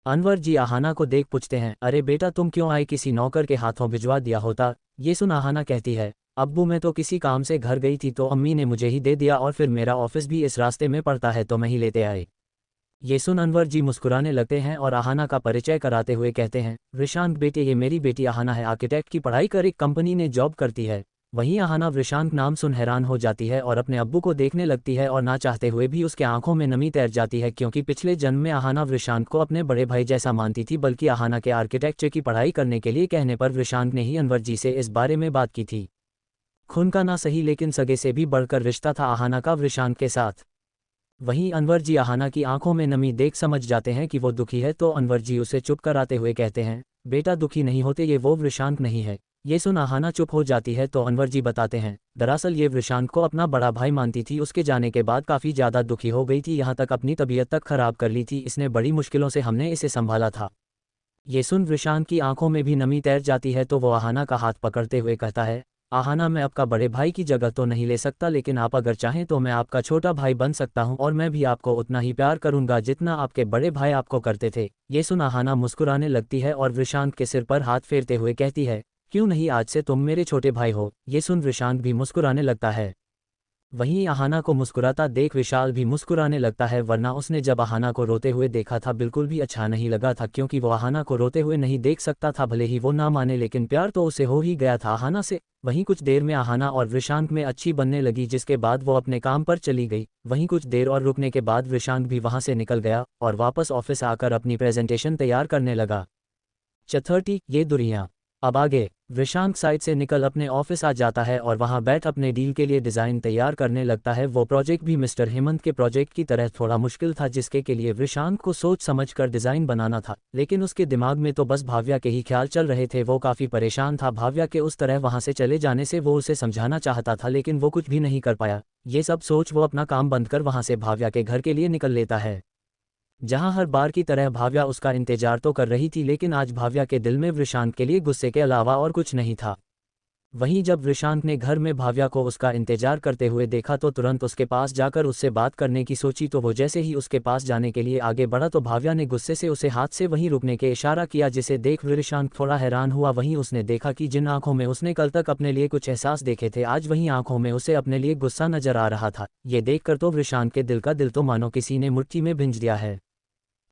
अनवर जी आहाना को देख पूछते हैं, अरे बेटा तुम क्यों आए, किसी नौकर के हाथों भिजवा दिया होता। ये सुन आहाना कहती है, अब्बू मैं तो किसी काम से घर गई थी तो अम्मी ने मुझे ही दे दिया और फिर मेरा ऑफिस भी इस रास्ते में पड़ता है तो मैं ही लेते आए। ये सुन अनवर जी मुस्कुराने लगते हैं और आहाना का परिचय कराते हुए कहते हैं, विशांत बेटे ये मेरी बेटी आहाना है, आर्किटेक्ट की पढ़ाई कर एक कंपनी ने जॉब करती है। वहीं आहाना विशांत नाम सुन हैरान हो जाती है और अपने अब्बू को देखने लगती है और ना चाहते हुए भी उसके आंखों में नमी तैर जाती है, क्योंकि पिछले जन्म में आहाना विशांत को अपने बड़े भाई जैसा मानती थी। बल्कि आहाना के आर्किटेक्चर की पढ़ाई करने के लिए कहने पर विशांत ने ही अनवर जी से इस बारे में बात की थी। खून का ना सही लेकिन सगे से भी बढ़कर रिश्ता था आहाना का विशांत के साथ। वहीं अनवर जी आहाना की आंखों में नमी देख समझ जाते हैं कि वो दुखी है तो अनवर जी उसे चुप कराते हुए कहते हैं, बेटा दुखी नहीं होते, ये वो विशांत नहीं है। ये सुन आहाना चुप हो जाती है तो अनवर जी बताते हैं, दरअसल ये विशांत को अपना बड़ा भाई मानती थी, उसके जाने के बाद काफ़ी ज़्यादा दुखी हो गई थी, यहाँ तक अपनी तबीयत तक खराब कर ली थी, इसने बड़ी मुश्किलों से हमने इसे संभाला था। ये सुन विशांत की आंखों में भी नमी तैर जाती है तो वो आहाना का हाथ पकड़ते हुए कहता है, आहाना मैं आपका बड़े भाई की जगह तो नहीं ले सकता, लेकिन आप अगर चाहें तो मैं आपका छोटा भाई बन सकता हूं और मैं भी आपको उतना ही प्यार करूंगा जितना आपके बड़े भाई आपको करते थे। ये सुन आहाना मुस्कुराने लगती है और विशांत के सिर पर हाथ फेरते हुए कहती है, क्यों नहीं, आज से तुम मेरे छोटे भाई हो। ये सुन विशांत भी मुस्कुराने लगता है। वहीं आहाना को मुस्कुराता देख विशाल भी मुस्कुराने लगता है, वरना उसने जब आहाना को रोते हुए देखा था बिल्कुल भी अच्छा नहीं लगा था, क्योंकि वो आहाना को रोते हुए नहीं देख सकता था, भले ही वो ना माने लेकिन प्यार तो उसे हो ही गया था आहाना से। वहीं कुछ देर में आहाना और विशांत में अच्छी बनने लगी, जिसके बाद वो अपने काम पर चली गई। वहीं कुछ देर और रुकने के बाद विशांत भी वहां से निकल गया और वापस ऑफिस आकर अपनी प्रेजेंटेशन तैयार करने लगा। चौथी ये दुनिया। अब आगे विशांत साइट से निकल अपने ऑफिस आ जाता है और वहां बैठ अपने डील के लिए डिज़ाइन तैयार करने लगता है। वो प्रोजेक्ट भी मिस्टर हेमंत के प्रोजेक्ट की तरह थोड़ा मुश्किल था, जिसके के लिए विशांत को सोच समझ कर डिज़ाइन बनाना था, लेकिन उसके दिमाग में तो बस भाव्या के ही ख्याल चल रहे थे। वो काफ़ी परेशान था भाव्या के उस तरह वहां से चले जाने से। वो उसे समझाना चाहता था लेकिन वो कुछ भी नहीं कर पाया। ये सब सोच वो अपना काम बंद कर वहां से भाव्या के घर के लिए निकल लेता है, जहां हर बार की तरह भाव्या उसका इंतजार तो कर रही थी, लेकिन आज भाव्या के दिल में विशांत के लिए गुस्से के अलावा और कुछ नहीं था। वहीं जब विशांत ने घर में भाव्या को उसका इंतजार करते हुए देखा तो तुरंत उसके पास जाकर उससे बात करने की सोची, तो वो जैसे ही उसके पास जाने के लिए आगे बढ़ा तो भाव्या ने गुस्से से उसे हाथ से वहीं रुकने के इशारा किया, जिसे देख विशांत थोड़ा हैरान हुआ। वहीं उसने देखा कि जिन आंखों में उसने कल तक अपने लिए कुछ एहसास देखे थे, आज वहीं आंखों में उसे अपने लिए गुस्सा नजर आ रहा था। ये देखकर तो विशांत के दिल का दिल तो मानो किसी ने मुट्ठी में भिंज दिया है।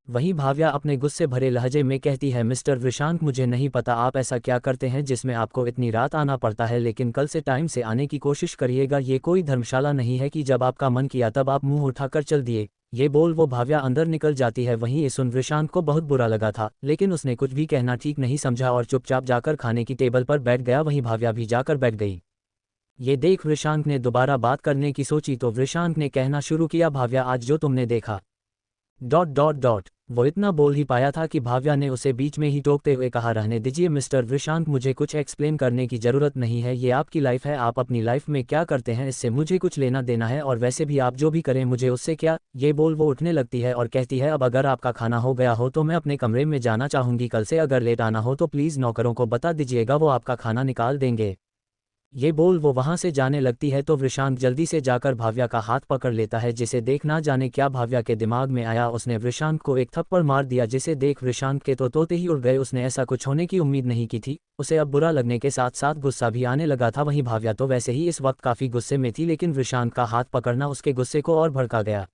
वहीं भाव्या अपने गुस्से भरे लहजे में कहती है, मिस्टर विशांत मुझे नहीं पता आप ऐसा क्या करते हैं जिसमें आपको इतनी रात आना पड़ता है, लेकिन कल से टाइम से आने की कोशिश करिएगा। ये कोई धर्मशाला नहीं है कि जब आपका मन किया तब आप मुंह उठाकर चल दिए। ये बोल वो भाव्या अंदर निकल जाती है। वहीं ये सुन विशांत को बहुत बुरा लगा था, लेकिन उसने कुछ भी कहना ठीक नहीं समझा और चुपचाप जाकर खाने की टेबल पर बैठ गया। वहीं भाव्या भी जाकर बैठ गई। ये देख विशांत ने दोबारा बात करने की सोची तो विशांत ने कहना शुरू किया, भाव्या आज जो तुमने देखा ... वो इतना बोल ही पाया था कि भाव्या ने उसे बीच में ही टोकते हुए कहा, रहने दीजिए मिस्टर विशांत, मुझे कुछ एक्सप्लेन करने की ज़रूरत नहीं है, ये आपकी लाइफ है, आप अपनी लाइफ में क्या करते हैं इससे मुझे कुछ लेना देना है, और वैसे भी आप जो भी करें मुझे उससे क्या। ये बोल वो उठने लगती है और कहती है, अब अगर आपका खाना हो गया हो तो मैं अपने कमरे में जाना चाहूँगी, कल से अगर लेट आना हो तो प्लीज़ नौकरों को बता दीजिएगा, वो आपका खाना निकाल देंगे। ये बोल वो वहां से जाने लगती है तो वृषांक जल्दी से जाकर भाव्या का हाथ पकड़ लेता है, जिसे देख ना जाने क्या भाव्या के दिमाग में आया, उसने वृषांक को एक थप्पड़ मार दिया, जिसे देख वृषांक के तो तोते ही उड़ गए। उसने ऐसा कुछ होने की उम्मीद नहीं की थी। उसे अब बुरा लगने के साथ साथ गुस्सा भी आने लगा था। वहीं भाव्या तो वैसे ही इस वक्त काफी गुस्से में थी, लेकिन वृषांक का हाथ पकड़ना उसके गुस्से को और भड़का गया।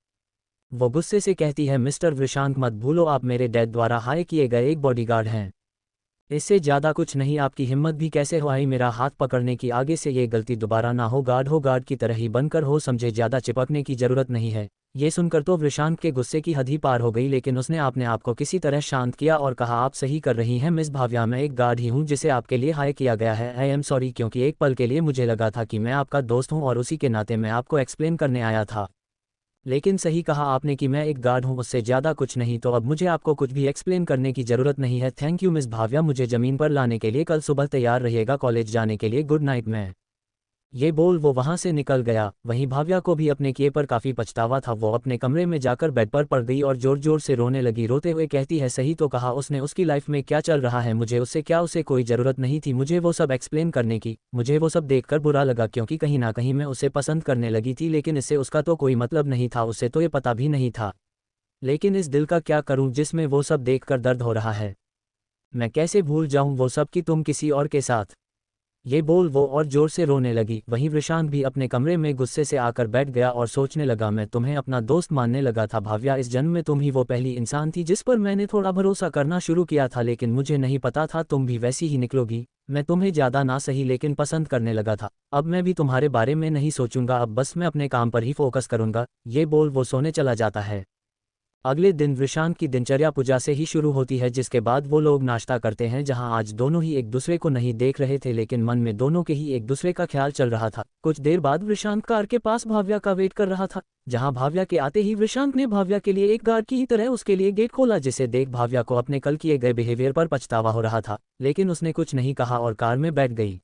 वो गुस्से से कहती है, मिस्टर वृषांक मत भूलो, आप मेरे डैड द्वारा हायर किए गए एक बॉडीगार्ड हैं। इससे ज़्यादा कुछ नहीं। आपकी हिम्मत भी कैसे हो आई मेरा हाथ पकड़ने की? आगे से ये गलती दोबारा ना हो गार्ड की तरह ही बनकर हो, समझे? ज़्यादा चिपकने की ज़रूरत नहीं है। ये सुनकर तो वृषांक के गुस्से की हद ही पार हो गई, लेकिन उसने अपने आप को किसी तरह शांत किया और कहा, आप सही कर रही हैं मिस भाव्या, मैं एक गार्ड ही हूँ जिसे आपके लिए हायर किया गया है। आई एम सॉरी, क्योंकि एक पल के लिए मुझे लगा था कि मैं आपका दोस्त हूँ और उसी के नाते मैं आपको एक्सप्लेन करने आया था। लेकिन सही कहा आपने कि मैं एक गार्ड हूँ, उससे ज़्यादा कुछ नहीं। तो अब मुझे आपको कुछ भी एक्सप्लेन करने की ज़रूरत नहीं है। थैंक यू मिस भाव्या, मुझे ज़मीन पर लाने के लिए। कल सुबह तैयार रहिएगा कॉलेज जाने के लिए। Good night. मैं ये बोल वो वहां से निकल गया। वहीं भाव्या को भी अपने किए पर काफ़ी पछतावा था। वो अपने कमरे में जाकर बेड पर पड़ गई और जोर जोर से रोने लगी। रोते हुए कहती है, सही तो कहा उसने, उसकी लाइफ में क्या चल रहा है मुझे उससे क्या, उसे कोई ज़रूरत नहीं थी मुझे वो सब एक्सप्लेन करने की। मुझे वो सब देखकर बुरा लगा, क्योंकि कहीं ना कहीं मैं उसे पसंद करने लगी थी, लेकिन इससे उसका तो कोई मतलब नहीं था, उसे तो ये पता भी नहीं था। लेकिन इस दिल का क्या करूं जिसमें वो सब देखकर दर्द हो रहा है? मैं कैसे भूल जाऊं वो सब कि तुम किसी और के साथ। ये बोल वो और जोर से रोने लगी। वहीं वृषांक भी अपने कमरे में गुस्से से आकर बैठ गया और सोचने लगा, मैं तुम्हें अपना दोस्त मानने लगा था भाव्या, इस जन्म में तुम ही वो पहली इंसान थी जिस पर मैंने थोड़ा भरोसा करना शुरू किया था, लेकिन मुझे नहीं पता था तुम भी वैसी ही निकलोगी। मैं तुम्हें ज़्यादा ना सही लेकिन पसंद करने लगा था। अब मैं भी तुम्हारे बारे में नहीं सोचूंगा, अब बस मैं अपने काम पर ही फोकस करूंगा। ये बोल वो सोने चला जाता है। अगले दिन वृषांक की दिनचर्या पूजा से ही शुरू होती है, जिसके बाद वो लोग नाश्ता करते हैं, जहां आज दोनों ही एक दूसरे को नहीं देख रहे थे, लेकिन मन में दोनों के ही एक दूसरे का ख्याल चल रहा था। कुछ देर बाद वृषांक कार के पास भाव्या का वेट कर रहा था, जहां भाव्या के आते ही वृषांक ने भाव्या के लिए एक गार्ड की ही तरह उसके लिए गेट खोला, जिसे देख भाव्या को अपने कल किए गए बिहेवियर पर पछतावा हो रहा था, लेकिन उसने कुछ नहीं कहा और कार में बैठ गई।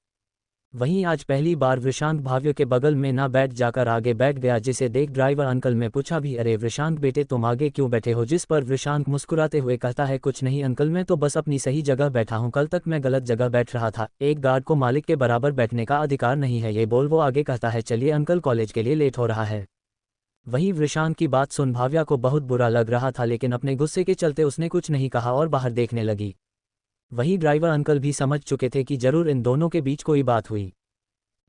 वहीं आज पहली बार वृषांक भाव्य के बगल में ना बैठ जाकर आगे बैठ गया, जिसे देख ड्राइवर अंकल ने पूछा भी, अरे वृषांक बेटे तुम आगे क्यों बैठे हो? जिस पर वृषांक मुस्कुराते हुए कहता है, कुछ नहीं अंकल, मैं तो बस अपनी सही जगह बैठा हूं, कल तक मैं गलत जगह बैठ रहा था, एक गार्ड को मालिक के बराबर बैठने का अधिकार नहीं है। ये बोल वो आगे कहता है, चलिए अंकल कॉलेज के लिए लेट हो रहा है। वहीं वृषांक की बात सुन भाव्या को बहुत बुरा लग रहा था, लेकिन अपने गुस्से के चलते उसने कुछ नहीं कहा और बाहर देखने लगी। वहीं ड्राइवर अंकल भी समझ चुके थे कि जरूर इन दोनों के बीच कोई बात हुई,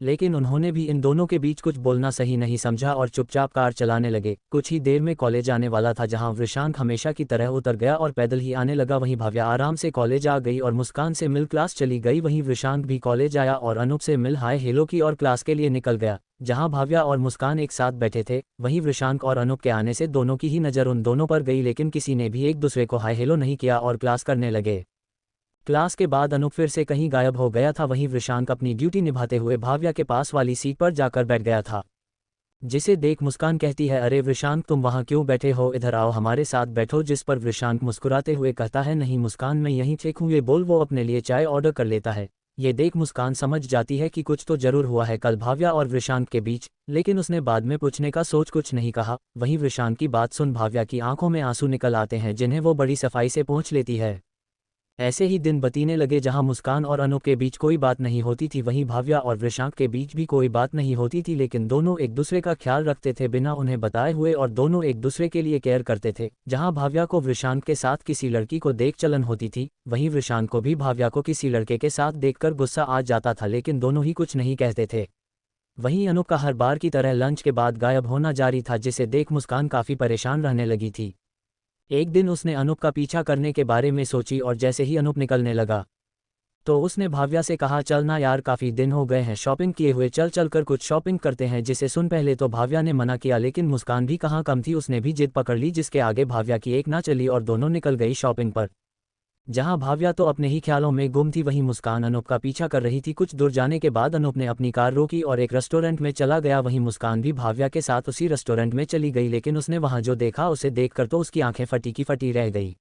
लेकिन उन्होंने भी इन दोनों के बीच कुछ बोलना सही नहीं समझा और चुपचाप कार चलाने लगे। कुछ ही देर में कॉलेज आने वाला था, जहां वृषांक हमेशा की तरह उतर गया और पैदल ही आने लगा। वहीं भाव्या आराम से कॉलेज आ गई और मुस्कान से मिल क्लास चली गई। वहीं वृषांक भी कॉलेज आया और अनूप से मिल हाय हेलो की और क्लास के लिए निकल गया, जहां भाव्या और मुस्कान एक साथ बैठे थे। वहीं वृषांक और अनूप के आने से दोनों की ही नज़र उन दोनों पर गई, लेकिन किसी ने भी एक दूसरे को हाय हेलो नहीं किया और क्लास करने लगे। क्लास के बाद अनूप फिर से कहीं गायब हो गया था। वहीं वृषांक अपनी ड्यूटी निभाते हुए भाव्या के पास वाली सीट पर जाकर बैठ गया था, जिसे देख मुस्कान कहती है, अरे वृषांक तुम वहां क्यों बैठे हो, इधर आओ हमारे साथ बैठो। जिस पर वृषांक मुस्कुराते हुए कहता है, नहीं मुस्कान मैं यहीं ठीक हूँ। ये बोल वो अपने लिए चाय ऑर्डर कर लेता है। ये देख मुस्कान समझ जाती है कि कुछ तो जरूर हुआ है कल भाव्या और वृषांक के बीच, लेकिन उसने बाद में पूछने का सोच कुछ नहीं कहा। वहीं वृषांक की बात सुन भाव्या की आंखों में आंसू निकल आते हैं, जिन्हें वो बड़ी सफाई से पोंछ लेती है। ऐसे ही दिन बतीने लगे, जहां मुस्कान और अनूप के बीच कोई बात नहीं होती थी, वहीं भाव्या और वृषांक के बीच भी कोई बात नहीं होती थी, लेकिन दोनों एक दूसरे का ख्याल रखते थे बिना उन्हें बताए हुए, और दोनों एक दूसरे के लिए केयर करते थे। जहां भाव्या को वृषांक के साथ किसी लड़की को देख चलन होती थी, वहीं वृषांक को भी भाव्या को किसी लड़के के साथ देखकर गुस्सा आ जाता था, लेकिन दोनों ही कुछ नहीं कहते थे। वहीं अनूप का हर बार की तरह लंच के बाद गायब होना जारी था, जिसे देख मुस्कान काफ़ी परेशान रहने लगी थी। एक दिन उसने अनूप का पीछा करने के बारे में सोची और जैसे ही अनूप निकलने लगा तो उसने भाव्या से कहा, चलना यार काफ़ी दिन हो गए हैं शॉपिंग किए हुए, चल चल कर कुछ शॉपिंग करते हैं। जिसे सुन पहले तो भाव्या ने मना किया, लेकिन मुस्कान भी कहाँ कम थी, उसने भी जिद पकड़ ली, जिसके आगे भाव्या की एक ना चली और दोनों निकल गई शॉपिंग पर। जहां भाव्या तो अपने ही ख्यालों में गुम थी, वहीं मुस्कान अनूप का पीछा कर रही थी। कुछ दूर जाने के बाद अनूप ने अपनी कार रोकी और एक रेस्टोरेंट में चला गया। वहीं मुस्कान भी भाव्या के साथ उसी रेस्टोरेंट में चली गई, लेकिन उसने वहां जो देखा उसे देखकर तो उसकी आंखें फटी की फटी रह गई।